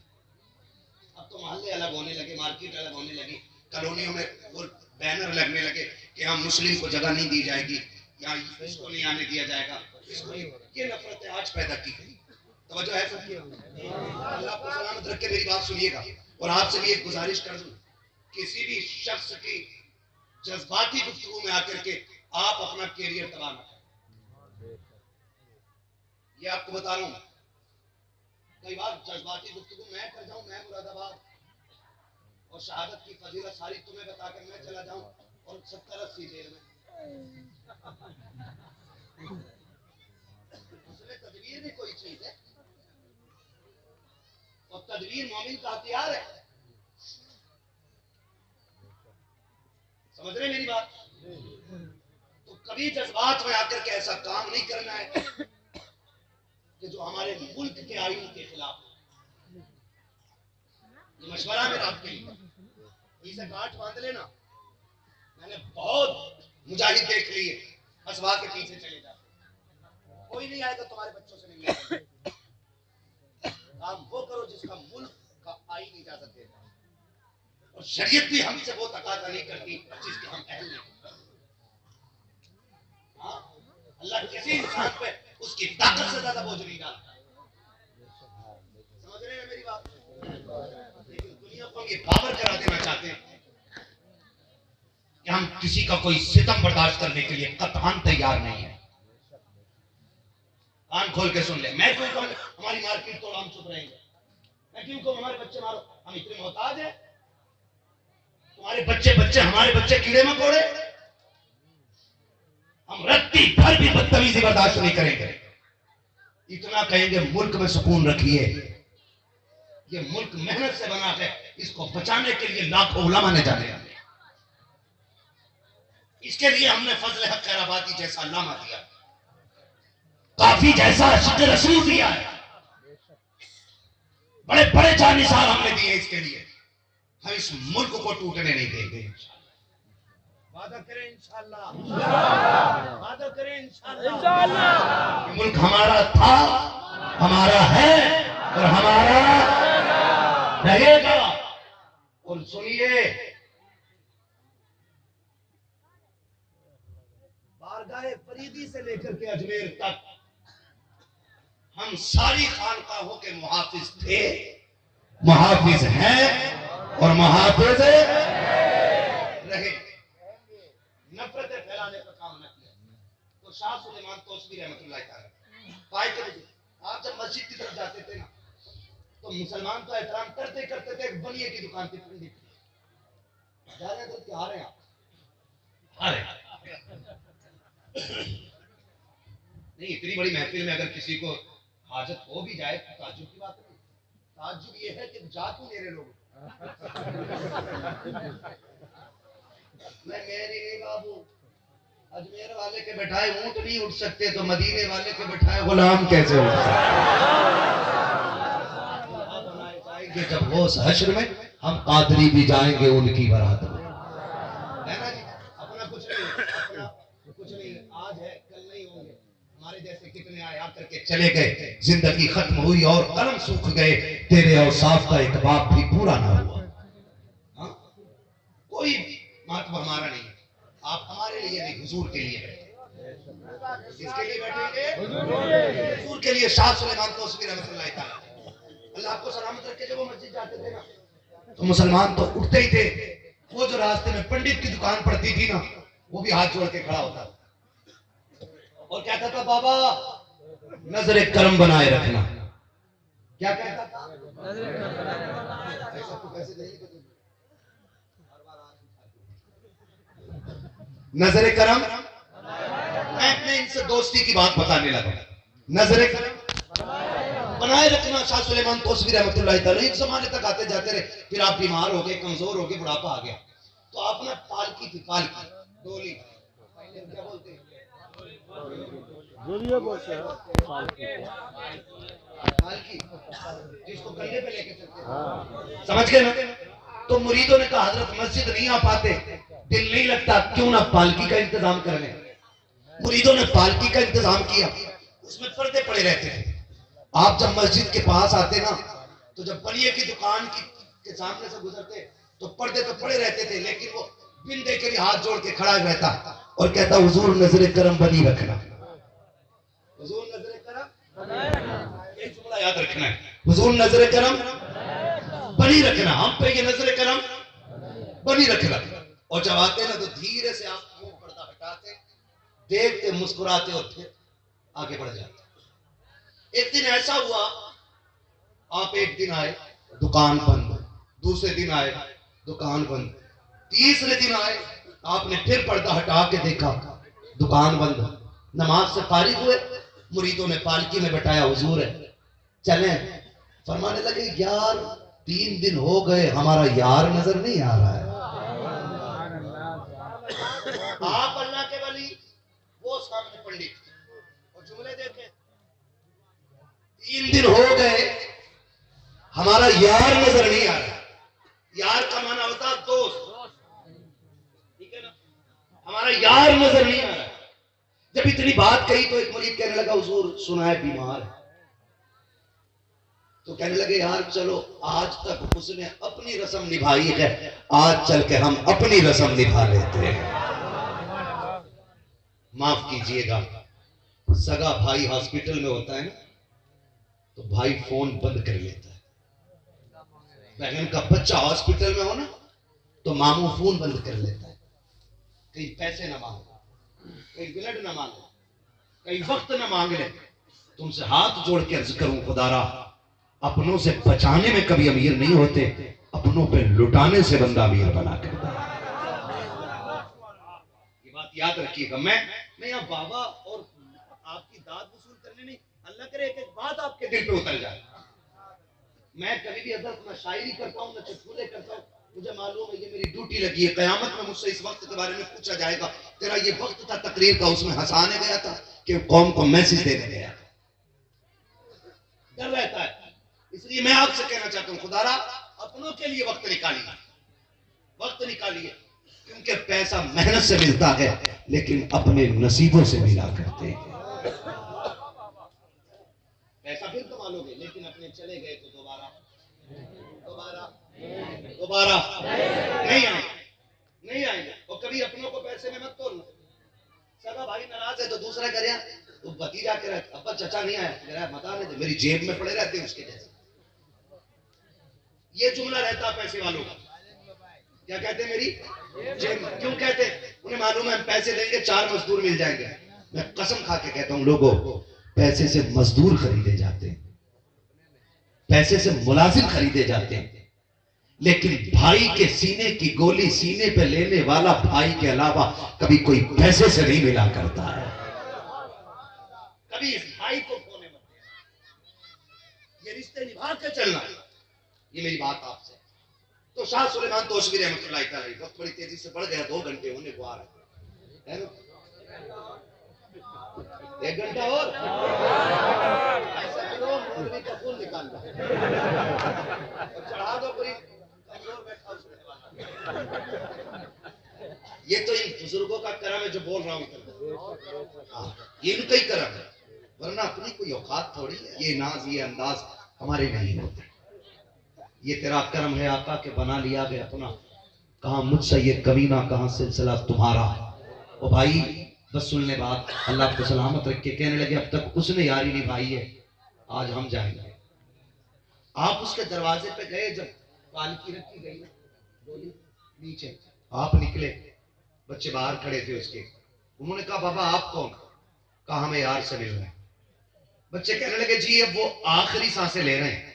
अब तो मोहल्ले अलग होने लगे, मार्केट अलग होने लगी, कॉलोनियों में वो बैनर लगने लगे कि यहाँ मुस्लिम को जगह नहीं दी जाएगी, यहाँ इसको नहीं आने दिया जाएगा, इसको नहीं। ये नफरतें आज पैदा की गई। तवज्जो है सबकी? अल्लाह आपको सलामत रख के मेरी बात सुनिएगा। और आपसे भी एक गुजारिश कर दूं, किसी भी शख्स की जज्बाती गुफ्तगू में आकर के आप अपना कैरियर तबाह न करें। ये आपको बता रहा हूं, कई बार जज्बाती गुफ्तगू मैं कर जाऊं, मैं मुरादाबाद, और शहादत की फजीलत सारी तुम्हें बताकर मैं चला जाऊं और 70-80 जेल में। उसमें तदबीर भी कोई चीज है, और तदबीर मोमिन का हथियार है। समझ रहे मेरी बात? तो कभी जज्बात में आकर के ऐसा काम नहीं करना है कि जो हमारे मुल्क के आईन के खिलाफ। ये मशवरा मेरा आपके लिए, इसे गांठ बांध लेना। मैंने बहुत मुजाहिद देख लिए, हसवा के पीछे चले जाते, कोई नहीं आएगा तुम्हारे बच्चों से मिलने। काम वो करो जिसका मुल्क का आईन इजाजत देता है, और शरीयत भी हमसे वो तकाजा नहीं करती जिसके हम अहल नहीं। हाँ, अल्लाह किसी इंसान पे उसकी ताकत से ज्यादा बोझ नहीं डालता। समझ रहे हैं मेरी बात? लेकिन दुनिया को ये बावर करा देना चाहते हैं कि हम किसी का कोई सितम बर्दाश्त करने के लिए कतई तैयार नहीं है। कान खोल के सुन ले, मैं क्यों कहूं हमारी मार्केट तोड़, हम चुप रहेंगे? मैं क्यों कहूं हमारे बच्चे मारो, हम इतने मोहताज हैं? तुम्हारे बच्चे हमारे बच्चे कीड़े मकोड़े? हम रत्ती भर भी बदतमीजी बर्दाश्त नहीं करेंगे। इतना कहेंगे मुल्क में सुकून रखिए, ये मुल्क मेहनत से बना है, इसको बचाने के लिए लाखों उलमा ने जाने हैं। इसके लिए हमने फजल हक खैराबादी जैसा अल्लामा दिया, काफी जैसा अशक रसूल दिया है, बड़े बड़े जानिसार हमने दिए इसके लिए। हम इस मुल्क को टूटने नहीं देंगे। वादा करें इंशाअल्लाह, वादा करें इंशाअल्लाह। मुल्क हमारा था, हमारा है और हमारा रहेगा। और सुनिए, बारगाह फरीदी से लेकर के अजमेर तक हम सारी खानकाहों के मुहाफिज थे, मुहाफिज हैं और मुहाफिज रहे। नफरतें फैलाने का काम न किया। तो शाह सुलेमान तौसवी रहमतुल्लाह तआला पाए थे, आप जब मस्जिद की तरफ जाते थे ना, तो मुसलमान तो एहतराम करते करते थे, एक बनिए की दुकान थी ठंडी, जा रहे थे, आ रहे हैं आप, आ रहे नहीं, इतनी बड़ी महफिल में अगर किसी को हाजत हो भी जाए तो ताज्जुब की बात नहीं। ताज्जुब ये है कि जा तू मेरे लोग मैं मेरी नहीं बाबू, अजमेर वाले के बैठाए ऊंट नहीं उठ सकते तो मदीने वाले के बैठाए गुलाम कैसे उठ सकते। जब वो हश्र में हम कादरी भी जाएंगे उनकी बारात में, है ना जी। अपना कुछ नहीं, आज है कल नहीं होंगे। हमारे जैसे कितने आए आकर के चले गए, जिंदगी खत्म हुई और कलम सूख गए, तेरे और साफ का एक बाप भी पूरा ना हुआ। हाँ? कोई महत्व हमारा नहीं, आप हमारे लिए नहीं, हुजूर के लिए बैठे। किसके लिए बैठेंगे? हुजूर के लिए। शाह सुलेमान तौसीफी रहमतुल्लाह तआला अल्लाह आपको सलामत रखे, जब वो मस्जिद जाते थे ना तो मुसलमान तो उठते ही थे। वो जो रास्ते में पंडित की दुकान पड़ती थी ना, वो भी हाथ जोड़ के खड़ा होता और कहता था बाबा नजर करम बनाए रखना। क्या कहता था? नजर करम। मैं इनसे दोस्ती की बात बताने लगा। नजर करम बनाए रखना। शाह सुलेमान तौसीफी रहमतुल्लाह तआला एक जमाने तक आते जाते रहे, फिर आप बीमार हो गए, कमजोर हो गए, बुढ़ापा आ गया, तो आप ना पालकी थी, पालकी डोली क्या बोलते हैं, पालकी जिसको कंधे पे लेके चलते हैं, समझ गए ना। तो मुरीदों ने कहा हजरत मस्जिद नहीं आ पाते, दिल नहीं लगता, क्यों ना पालकी का इंतजाम कर लें। मुरीदों ने पालकी का इंतजाम किया, उसमें पर्दे पड़े रहते थे। आप जब मस्जिद के पास आते ना, तो जब बनिए की दुकान के सामने से गुजरते तो पर्दे तो पड़े रहते थे, लेकिन वो बिन दे के भी हाथ जोड़ के खड़ा रहता और कहता हुजूर नजर करम बनी रखना, हुजूर नजर करम। एक जुमला याद रखना है, हुजूर नजर करम बनी रखना, हम पे ये नजर करम बनी रखना। और जब आते ना तो धीरे से आप मुंह पर्दा हटाते, देखते, मुस्कुराते और फिर आगे बढ़ जाते। एक दिन ऐसा हुआ, आप एक दिन आए दुकान बंद, दूसरे दिन आए दुकान बंद, तीसरे दिन आए आपने फिर पर्दा हटा के देखा दुकान बंद। नमाज से फारिग हुए, मुरीदों ने पालकी में बैठाया, हुजूर है चलें। फरमाने लगे यार 3 दिन हो गए हमारा यार नजर नहीं आ रहा है। आप अल्लाह के वली, वो सामने पंडित, और जुमले देखे 3 दिन हो गए हमारा यार नजर नहीं आ रहा। यार का माना होता दोस्त, ठीक है ना, हमारा यार नजर नहीं आ रहा। जब इतनी बात कही तो एक मरीज कहने लगा हुजूर सुना है बीमार है। तो कहने लगे यार चलो, आज तक उसने अपनी रस्म निभाई है, आज चल के हम अपनी रस्म निभा लेते हैं। माफ कीजिएगा, सगा भाई हॉस्पिटल में होता है ना, तो भाई फोन बंद कर लेता है। बहन का बच्चा हॉस्पिटल में हो ना, तो मामू फोन बंद कर लेता है। कहीं पैसे ना मांगो, कहीं ब्लड ना मांगो, कहीं वक्त ना मांग ले। तुमसे हाथ जोड़ के अर्ज करूं खुदारा, अपनों से बचाने में कभी अमीर नहीं होते, अपनों पे लुटाने से बंदा अमीर बना करता है। ये बात याद रखिएगा। मैं यहाँ बाबा और आपकी दाद वसूल करने नहीं, अल्लाह करे एक एक बात आपके दिल पे उतर जाए। मैं कभी भी अदर ना शायरी करता हूँ ना चुटकुले करता हूँ, मुझे मालूम है ये मेरी ड्यूटी लगी है। कयामत में मुझसे इस वक्त के बारे में पूछा जाएगा, तेरा ये वक्त था तकरीर का, उसमें हंसाने गया था कि कौम को मैसेज देने गया था। डर रहता है, इसलिए मैं आपसे कहना चाहता हूँ खुदारा अपनों के लिए वक्त निकालिए, वक्त निकालिए, क्योंकि पैसा मेहनत से मिलता है लेकिन अपने नसीबों से मिला करते हैं। पैसा फिर कमा लोगे, लेकिन अपने चले गए तो दोबारा नहीं आएंगे, नहीं आएंगे। और कभी अपनों को पैसे में मत तोड़ना। सगा भाई नाराज है तो दूसरा करे, तो भतीजा के रहे अब्बा चचा नहीं आया, मेरा मता नहीं, मेरी जेब में पड़े रहते उसके जैसे। ये जुमला रहता पैसे वालों का। क्या कहते हैं? मेरी जेब में। क्यों कहते? उन्हें मालूम है हम पैसे देंगे 4 मजदूर मिल जाएंगे। मैं कसम खा के कहता हूं लोगों, पैसे से मजदूर खरीदे जाते हैं, पैसे से मुलाजिम खरीदे जाते हैं, लेकिन भाई के सीने की गोली सीने पे लेने वाला भाई के अलावा कभी कोई पैसे से नहीं मिला करता है। कभी इस भाई को खोने मत देना, रिश्ते निभा के चलना, ये मेरी बात आपसे। तो शाह सुलेमान तोशवी रहमतुल्लाह अलैहि, वक्त बड़ी तेजी से बढ़ गया, 2 घंटे होने को आ रहे हैं, 1 घंटा और ऐसा करो, मौलवी का खून निकाल दो और चढ़ा दो, कोई कमजोर बैठा उसने वाला। ये तो इन बुजुर्गों का करम है जो बोल रहा हूं, ये इनका ही करम है, वरना अपनी कोई औकात थोड़ी है। ये नाज ये अंदाज हमारे नहीं होते, ये तेरा करम है आका के बना लिया गया अपना। कहां मुझसे ये कमीना, कहां सिलसिला तुम्हारा। ओ भाई बस सुन ले बात, अल्लाह को सलामत रख के कहने लगे अब तक उसने यारी निभाई है, आज हम जाएंगे। आप उसके दरवाजे पे गए, जब पालकी रखी गई बोली नीचे, आप निकले, बच्चे बाहर खड़े थे उसके। उन्होंने कहा बाबा आप कौन? कहा हमें यार से मिलना है। बच्चे कहने लगे जी अब वो आखिरी सांसें ले रहे हैं,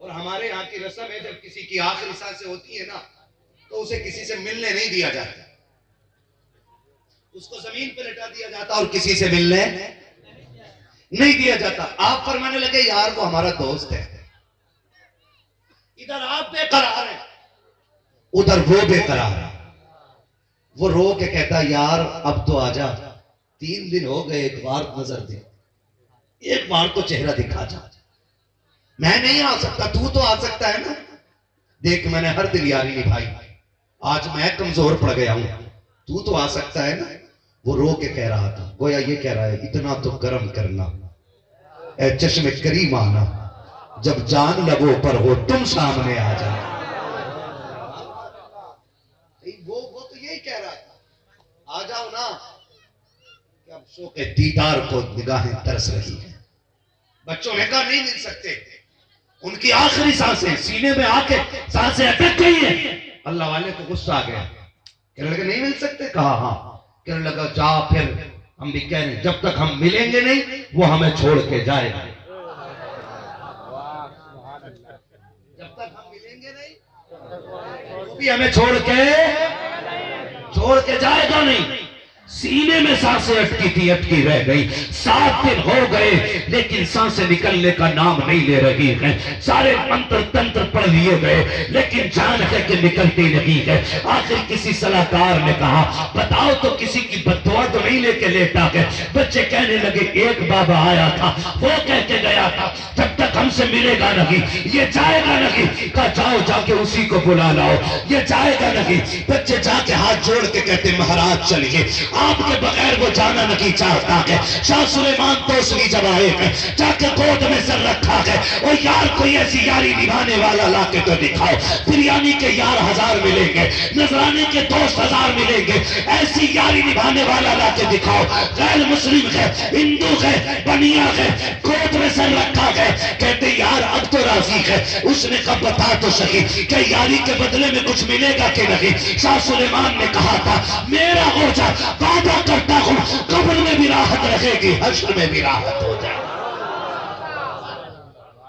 और हमारे यहाँ की रस्म है जब किसी की आखिरी सांसें होती है ना तो उसे किसी से मिलने नहीं दिया जाता, उसको जमीन पे लटा दिया जाता और किसी से मिलने नहीं दिया जाता। आप फरमाने लगे यार वो हमारा दोस्त है। इधर आप बेकरार हैं, उधर वो बेकरार है। वो रो के कहता यार अब तो आजा, 3 दिन हो गए, एक बार नजर दे, एक बार तो चेहरा दिखा जा। मैं नहीं आ सकता, तू तो आ सकता है ना। देख मैंने हर दिन यारी निभाई, आज मैं कमजोर पड़ गया हूं, तू तो आ सकता है ना। वो रो के कह रहा था, गोया ये कह रहा है इतना तो कर्म करना ए चश्मे करीम आना, जब जान लगो पर हो तुम सामने आ जा। वो तो यही कह रहा था, आ जाओ ना, कि अब शो के दीदार को निगाहें तरस रही है। बच्चों ने कहा नहीं मिल सकते, उनकी आखिरी सांसें सीने में आके सांसें अटक गई है। अल्लाह वाले को गुस्सा आ गया, कहने लगे नहीं मिल सकते? कहा हाँ। कहने लगा जा फिर हम भी कह रहे जब तक हम मिलेंगे नहीं वो हमें छोड़ के जाएगा, जब तक हम मिलेंगे नहीं वो भी हमें छोड़ के जाएगा नहीं। सीने में सांसें अटकी थी, अटकी रह गई। 7 दिन हो गए लेकिन सांसें निकलने का नाम नहीं ले रही है। सारे मंत्र तंत्र पढ़ लिए गए लेकिन जान है कि निकलती नहीं है। आखिर किसी सलाहकार ने कहा बताओ तो किसी की बददुआ तो नहीं लेके लेटा है। बच्चे कहने लगे एक बाबा आया था, वो कह के गया था जब तक हमसे मिलेगा नहीं ये जाएगा नहीं। कहा जाओ जाके उसी को बुला लाओ, ये जाएगा नहीं। बच्चे जाके हाथ जोड़ के कहते महाराज चलिए, आपके बगैर वो जाना नहीं चाहता है। शाह सुलेमान तोशवी जब आए हैं, जाके गोद में सर रखा है, और यार कोई ऐसी यारी निभाने वाला लाके तो दिखाओ। बिरयानी के यार 1000 मिलेंगे, नजराने के दोस्त 1000 मिलेंगे, ऐसी यारी निभाने वाला लाके दिखाओ। गैर मुस्लिम है, हिंदू है, बनिया है, गोद में सर रखा है। कहते यार अब तो राजी है। उसने कब बता तो सही कि यारी के बदले में कुछ मिलेगा कि नहीं। शाह सुलेमान ने कहा था मेरा हो जा, वादा करता हूं कब्र में भी राहत रहेगी, हश्र में भी राहत हो जाए।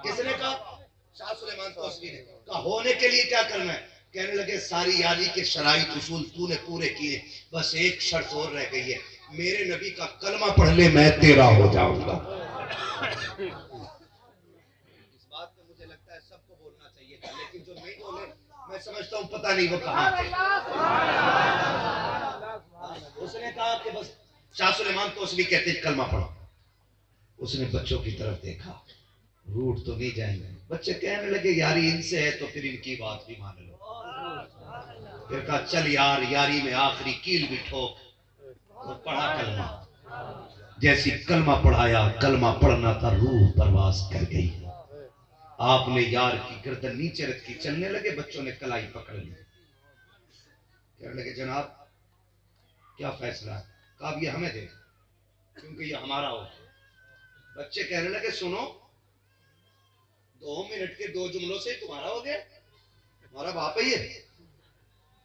किसने कहा? शाह सुलेमान तोशवी ने कहा होने के लिए क्या करना है? कहने लगे सारी यारी के शराइत उसूल तूने पूरे किए, बस एक शर्त और रह गई है, मेरे नबी का कलमा पढ़ ले मैं तेरा हो जाऊंगा। इस बात पे मुझे लगता है सबको बोलना चाहिए था, लेकिन जो नहीं बोले मैं समझता हूं पता नहीं वो कहां थे। उसने कहा कि बस शाह सुलेमान तोशवी कहते कलमा पढ़ो। उसने बच्चों की तरफ देखा, रूठ तो नहीं जाएंगे। बच्चे कहने लगे यारी इनसे है तो फिर इनकी बात भी मान लो। फिर कहा चल यार यारी में आखिरी कील भी ठोक, तो पढ़ा कलमा। जैसी कलमा पढ़ाया, कलमा पढ़ना था, रूह परवास कर गई। आपने यार की गर्दन नीचे रखी, चलने लगे। बच्चों ने कलाई पकड़ ली, कहने लगे जनाब क्या फैसला है? कहा ये हमें दे क्योंकि ये हमारा हो। बच्चे कहने लगे सुनो 2 मिनट के 2 जुमलों से तुम्हारा हो गया, हमारा बाप है ये,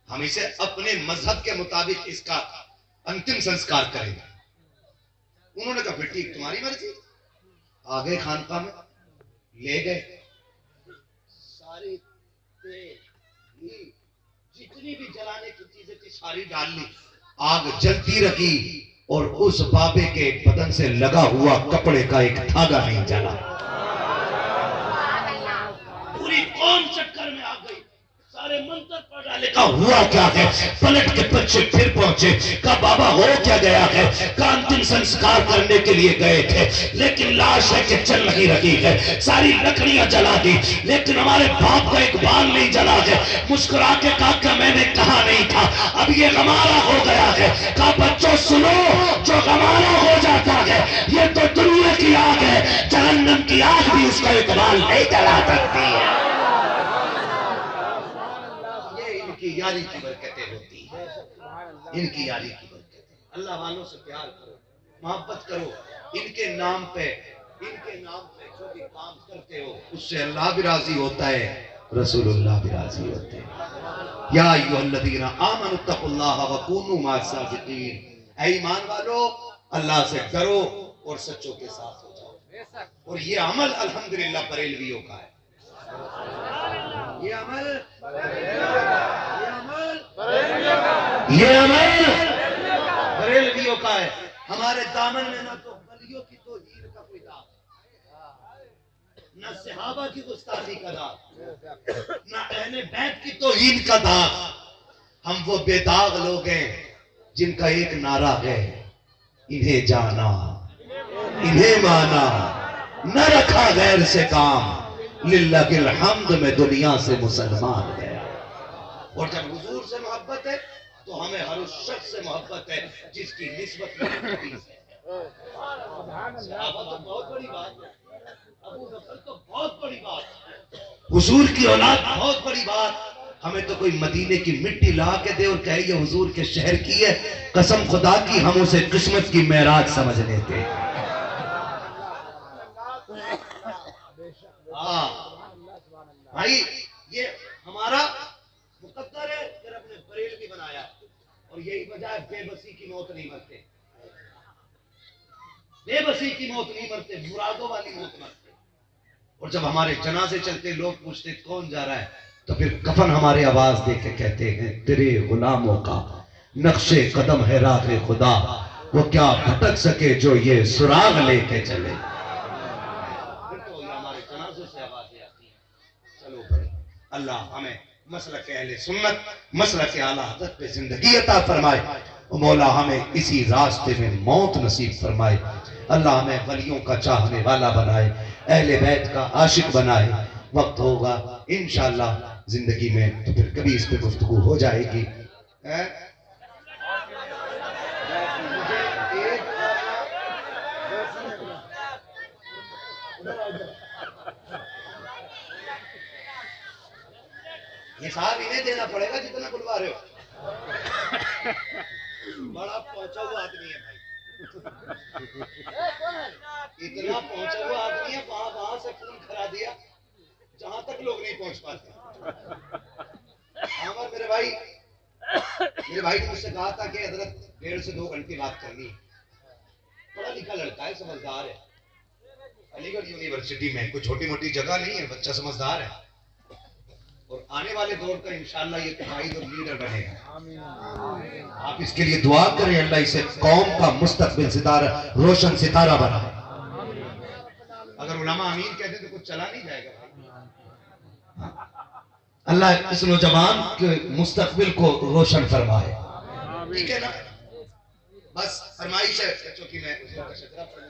हम इसे अपने मजहब के मुताबिक इसका अंतिम संस्कार करेंगे। उन्होंने कहा फिर ठीक तुम्हारी मर्जी। आ गए खानका में, ले गए सारी जितनी भी जलाने की चीजें थी सारी डाल ली, आग जलती रही और उस बाबे के बदन से लगा हुआ कपड़े का एक धागा नहीं जला। सारे मंत्र पढ़ डाले। का हुआ क्या है? पलट के बच्चे फिर पहुंचे। का बाबा हो क्या गया है? का अंतिम संस्कार करने के लिए गए थे, लेकिन लाश है कि चल नहीं रही है। सारी लकड़ियां जला दी, लेकिन हमारे बाप का एक बाल नहीं जला है। मुस्कुरा के कहा कि मैंने कहा नहीं था, अब ये गमारा हो गया है। का बच्चों सुनो, जो गमारा हो जाता है ये तो दुनिया की आग है, जहन्नम की आग भी उसका एक बाल नहीं जला सकती है। इनकी यारी की बरकतें होती है, इनकी यारी की बरकतें। अल्लाह वालों से प्यार करो, मोहब्बत करो। इनके नाम पे जो भी काम करते हो उससे अल्लाह भी राजी होता है, रसूलुल्लाह भी राजी होते हैं। या अय्युहल्लज़ीना आमनु तक़ुल्लाह व कूनू मअस-सादिक़ीन। ऐ ईमान वालो, अल्लाह से डरो और सच्चों के साथ हो जाओ। और ये अमल अल्हम्दुलिल्लाह बरेलवियों का है। ये अमल बरेलवियों का है। हमारे दामन में ना तो वलियों की तो हीर का कोई दाग, ना सहाबा की गुस्ताखी का दाग, ना अहले बैत की तो हीर का दाग। हम वो बेदाग लोग हैं जिनका एक नारा है, इन्हें जाना इन्हें माना, न रखा गैर से काम, लिल्लाहिल हम्द में दुनिया से मुसलमान गया। और जब हुजूर से मोहब्बत है तो हमें हर उस शख्स से मोहब्बत है जिसकी निस्बत नबी से है। सहाबा तो बहुत बड़ी बात है, अबू बकर तो बहुत बड़ी बात, हुजूर की औलाद बहुत बड़ी बात। हमें तो कोई मदीने की मिट्टी ला के दे और कहे ये हुजूर के शहर की है, कसम खुदा की हम उसे किस्मत की मेराज समझ लेते। हाँ भाई, ये हमारा मुकद्दर है, फिर अपने बरेलवी बनाया। और यही वजह है बेबसी की मौत नहीं मरते, बेबसी की मौत नहीं मरते, मुरादों वाली मौत मरते। और जब हमारे जनाजे चलते लोग पूछते कौन जा रहा है, तो फिर कफन हमारे आवाज दे के कहते हैं तेरे गुलामों का नक्शे कदम है राह खुदा, वो क्या भटक सके जो ये सुराग लेके चले। तो हमारे जनाजे से आवाजें आती हैं। चलो भाई, अल्लाह हमें मसलक अहले सुन्नत, मसलक आला हज़रत पे जिंदगी अता फरमाए। मौला हमें इसी रास्ते में मौत नसीब फरमाए। अल्लाह हमें वलियों का चाहने वाला बनाए, अहले बैत का आशिक बनाए। वक्त होगा इंशाअल्लाह जिंदगी में तो फिर कभी इस पे गुफ्तगू हो जाएगी। हिसाब इन्हें देना पड़ेगा जितना बुलवा रहे हो। बड़ा पहुंचा हुआ आदमी है भाई, इतना पहुंचा हुआ आदमी है, वहां से फोन करा दिया जहां तक लोग नहीं पहुंच पाते। हाँ मेरे भाई ने मुझसे कहा था कि हजरत 1.5 से 2 घंटे बात करनी है। पढ़ा लिखा लड़का है, समझदार है, अलीगढ़ यूनिवर्सिटी में कोई छोटी मोटी जगह नहीं है, बच्चा समझदार है। और आने वाले दौर का इंशाअल्लाह ये कायद और लीडर बनेगा। आप इसके लिए दुआ करें, अल्लाह इसे कौम का मुस्तकबिल सितारा, रोशन सितारा बनाए। अगर उलमा आमीन कहते तो कुछ चला नहीं जाएगा। अल्लाह इस नौजवान के मुस्तकबिल को रोशन फरमाए, ठीक है ना। बस फरमाइश है बच्चों की, मैं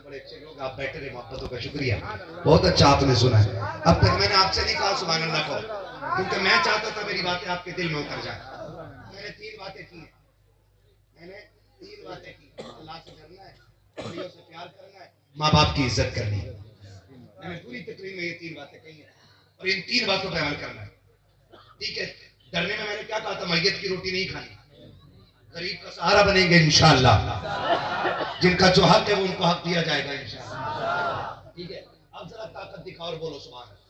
बड़े अच्छे लोग आप बैठे रहे, मोहब्बतों का शुक्रिया, बहुत अच्छा आपने सुना है। अब तक मैंने आपसे नहीं कहा सुभान अल्लाह को, क्योंकि मैं चाहता था मेरी बातें आपके दिल में उतर जाए। मैंने 3 बातें की, अल्लाह से डरना है, वलियों से प्यार करना है, माँ बाप की इज्जत करनी है। मैंने पूरी तकरीर में ये 3 बातें कही हैं और इन 3 बातों पर अमल करना है, ठीक है। डरने में मैंने क्या कहा था, मैयत की रोटी नहीं खानी, गरीब का सहारा बनेंगे इंशाअल्लाह, जिनका जो हक है वो उनको हक दिया जाएगा इंशाअल्लाह, ठीक है। अब जरा ताकत दिखाओ और बोलो सुभान अल्लाह।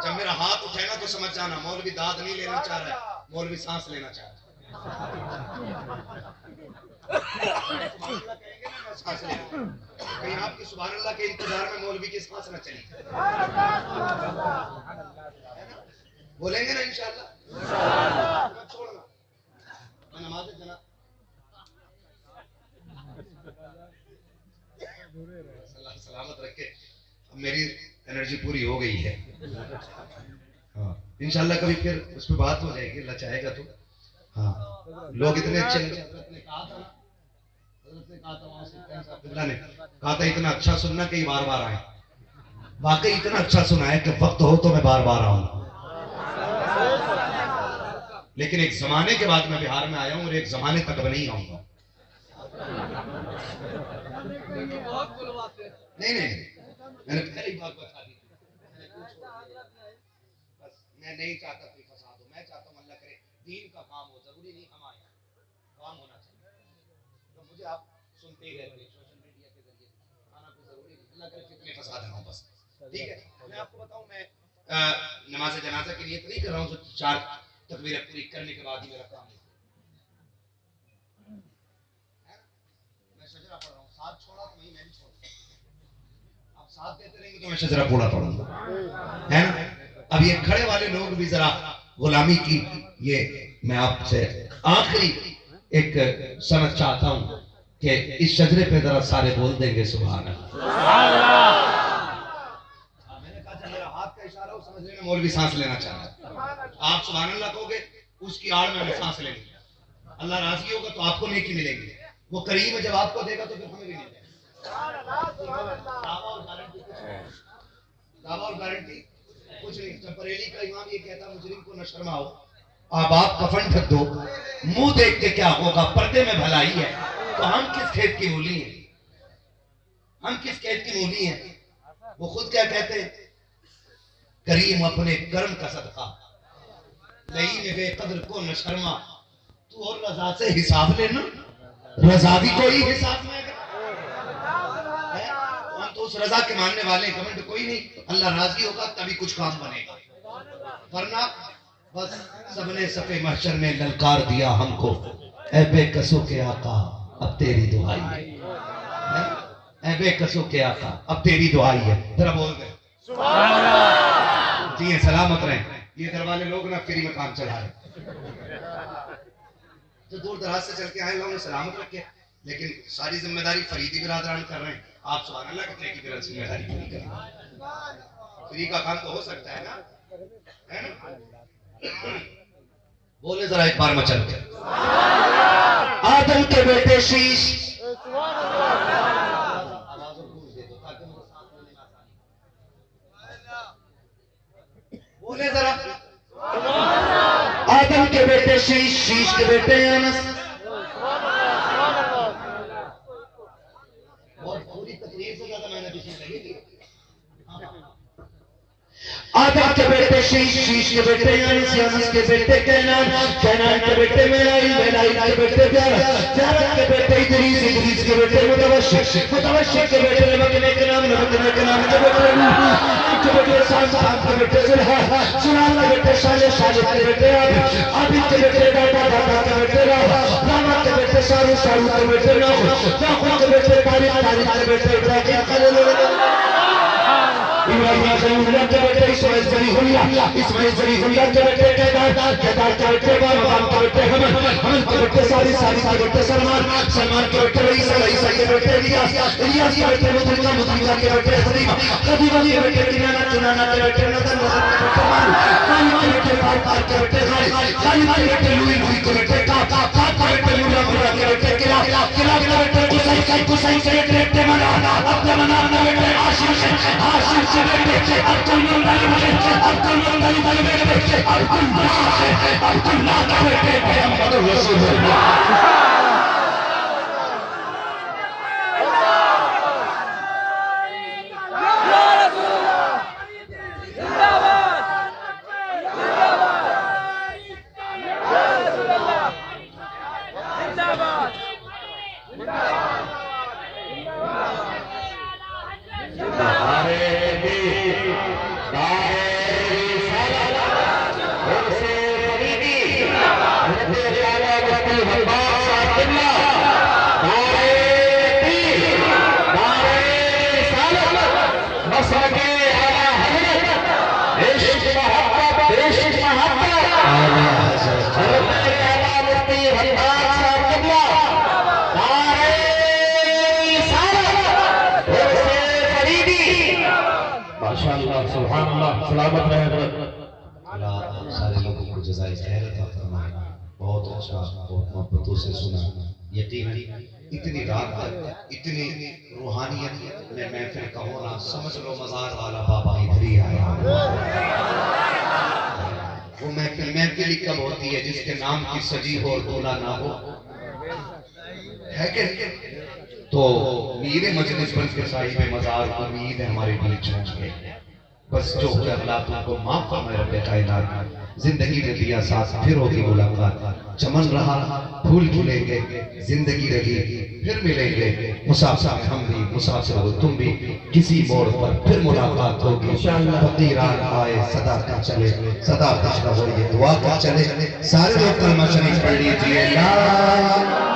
जब मेरा हाथ उठे ना तो समझ जाना मौलवी दाद नहीं लेना चाह रहा है, मौलवी सांस लेना चाह रहा है। कहेंगे ना मैं सांस ले, कहीं आपकी सुभान अल्लाह के इंतजार में मौलवी की सांस न चली, बोलेंगे ना इंशाअल्लाह। छोड़ना नमाज जना सलामत रखे। मेरी एनर्जी पूरी हो गई है। हाँ इंशाल्लाह कभी फिर उस पर बात हो जाएगी, अल्लाह चाहेगा तो। हाँ, लोग इतने अच्छे हजरत ने कहा था वहां से अब्दुल्ला ने कहा था इतना अच्छा सुनना कि बार बार आए। वाकई इतना अच्छा सुना है कि वक्त हो तो मैं बार बार आऊंगा। लेकिन एक जमाने के बाद मैं बिहार में आया हूं और एक जमाने तक अब नहीं आऊंगा। नहीं नहीं, मैंने पहले ही बात बता दी। बस मैं नहीं चाहता कोई फसाद हो, मैं चाहता हूं अल्लाह करे दीन का काम हो, जरूरी नहीं हम आए, काम होना चाहिए। तो मुझे आप सुनते ही रहते सोशल मीडिया के जरिए, आना कोई जरूरी नहीं, अल्लाह करे कितने फसाद ना हो बस। ठीक है, मैं आपको बताऊं, मैं नमाज जनाजा के लिए तो नहीं कर रहा हूं, 4 तकबीरें पूरी करने के बाद ही मेरा काम है। मैं शजरा पढ़ रहा हूं, साथ छोड़ा तो मैं भी छोड़ूंगा। आप साथ देते रहेंगे तो मैं शजरा पूरा पढ़ूंगा, है ना। अब ये खड़े वाले लोग भी जरा गुलामी की, ये मैं आपसे आखिरी एक सनद चाहता हूं कि इस शजरे पे जरा सारे बोल देंगे सुभान अल्लाह। मैंने कहा था मेरा हाथ का इशारा उस समझने में मौलवी सांस लेना चाह रहा है। आप सुभान अल्लाह कहोगे, उसकी आड़ में हमें सांस लेंगे। अल्लाह राजी होगा तो आपको नेकी मिलेगी, वो करीब जब आपको देगा तो फिर हमें भी मिलेगा। दावा और गारंटी कुछ नहीं। जब बरेली का इमाम ये कहता मुजरिम को न शर्माओ, आप कफन ढक दो, मुंह देख के क्या होगा, पर्दे में भलाई है, तो हम किस खेत की मूली हैं? हम किस खेत की मूली हैं? वो खुद क्या कहते हैं, करीम अपने कर्म का सदका नहीं में बेकदर को न शर्मा, तू और रजा से हिसाब लेना, रजा भी कोई हिसाब में है। हम तो उस रजा के मानने वाले, घमंड कोई नहीं। अल्लाह राजी होगा तभी कुछ काम बनेगा, वरना बस सबने सफे महशर में ललकार दिया हमको, ऐ बेकसों के आका अब तेरी दुआई है, ऐ बेकसों के आका अब तेरी दुआई है। जरा बोल दे जी, सलामत रहें। ये घर वाले लोग ना फ्री में काम चला रहे, तो दूर दराज से चल के आए लोग सलामत रखे, लेकिन सारी जिम्मेदारी फरीदी बिरादरान कर रहे हैं। आप सुभान अल्लाह कितने की जिम्मेदारी पूरी करें। फ्री का काम तो हो सकता है ना, है ना। बोले जरा एक बार मचल के, आदम के बेटे शीश, बोले जरा, आदम के बेटे शीश, शीश के बेटे अनस। बहुत पूरी तकरीर से ज्यादा मैंने पीछे लगी। आदम के बेटे शीश, शीश के बेटे अनस, अनस के बेटे कैनान, कैनान के बेटे मेलाई, मेलाई के बेटे प्यारा, प्यारा के बेटे इदरीस, इदरीस के बेटे मुतवश्शिक, मुतवश्शिक के बेटे नबकने के नाम, नबकने के नाम के बेटे नूह के बेटे साम, साम के बेटे सुलहा, सुलहा के बेटे शाले, शाले के बेटे आबिद के बेटे दादा, दादा के बेटे रामा, रामा के बेटे शारू, शारू के बेटे नाखुन, नाखुन के बेटे तारिक, तारिक के बेटे इब्राहिम, खलील इब्राहिम खलीलुल्लाह के बेटे इस्माइल ज़बीहुल्लाह, इस्माइल ज़बीहुल्लाह के बेटे केदार, केदार के बेटे बाम के बेटे हमल, हमल के बेटे सारी, सारी के बेटे सलमान, सलमान के बेटे ईसा, ईसा के बेटे इलियास, इलियास के बेटे मुद्रिका, मुद्रिका के बेटे खदीमा, खदीमा के बेटे किनाना, किनाना के बेटे नदन, नदन के बेटे मालिक, मालिक के बेटे पार, पार के बेटे खालिद, खालिद के बेटे लुई, लुई के बेटे काब, काब के बेटे मुर्रा, मुर्रा के बेटे किला, किला के बेटे कुसै, कुसै के बेटे मना, अपने मना के बेटे आशिम, आशिम के बेटे अब्दुल मुत्तलिब, अब्दुल मुत्तलिब के बेटे अब्दुल्लाह, अब्दुल्लाह के बेटे मोहम्मद रसूलुल्लाह। माशाअल्लाह, सुभान अल्लाह, सलामत रहे। सारे लोगों को जज़ाए खैर अता फरमाए। बहुत अच्छा, बहुत मोहब्बतों से सुना। यकीन इतनी रात तक इतनी रूहानियत में महफिल का होना, समझ लो मजार वाला बाबा इधर ही आया। वो महफिल ही कब होती है जिसके नाम की सजी हो और दूल्हा ना हो, है कि? तो मीरे मजलिस बन के साहिब मजार उम्मीद है हमारे बीच होंगे। बस जो हुआ अल्लाह तुमको माफ फरमाए रब्बे कायनात। जिंदगी ने दिया साथ, फिर होगी मुलाकात। चमन रहा फूल खिलेंगे, जिंदगी रही फिर मिलेंगे। मुसाफिर में हम भी, मुसाफिर हो तुम भी, किसी मोड़ पर फिर मुलाकात होगी इंशाअल्लाह। फकीरान आए सदा का चले, सदा खुश रहो ये दुआ का चले। सारे लोग कलमा शरीफ पढ़ लीजिए।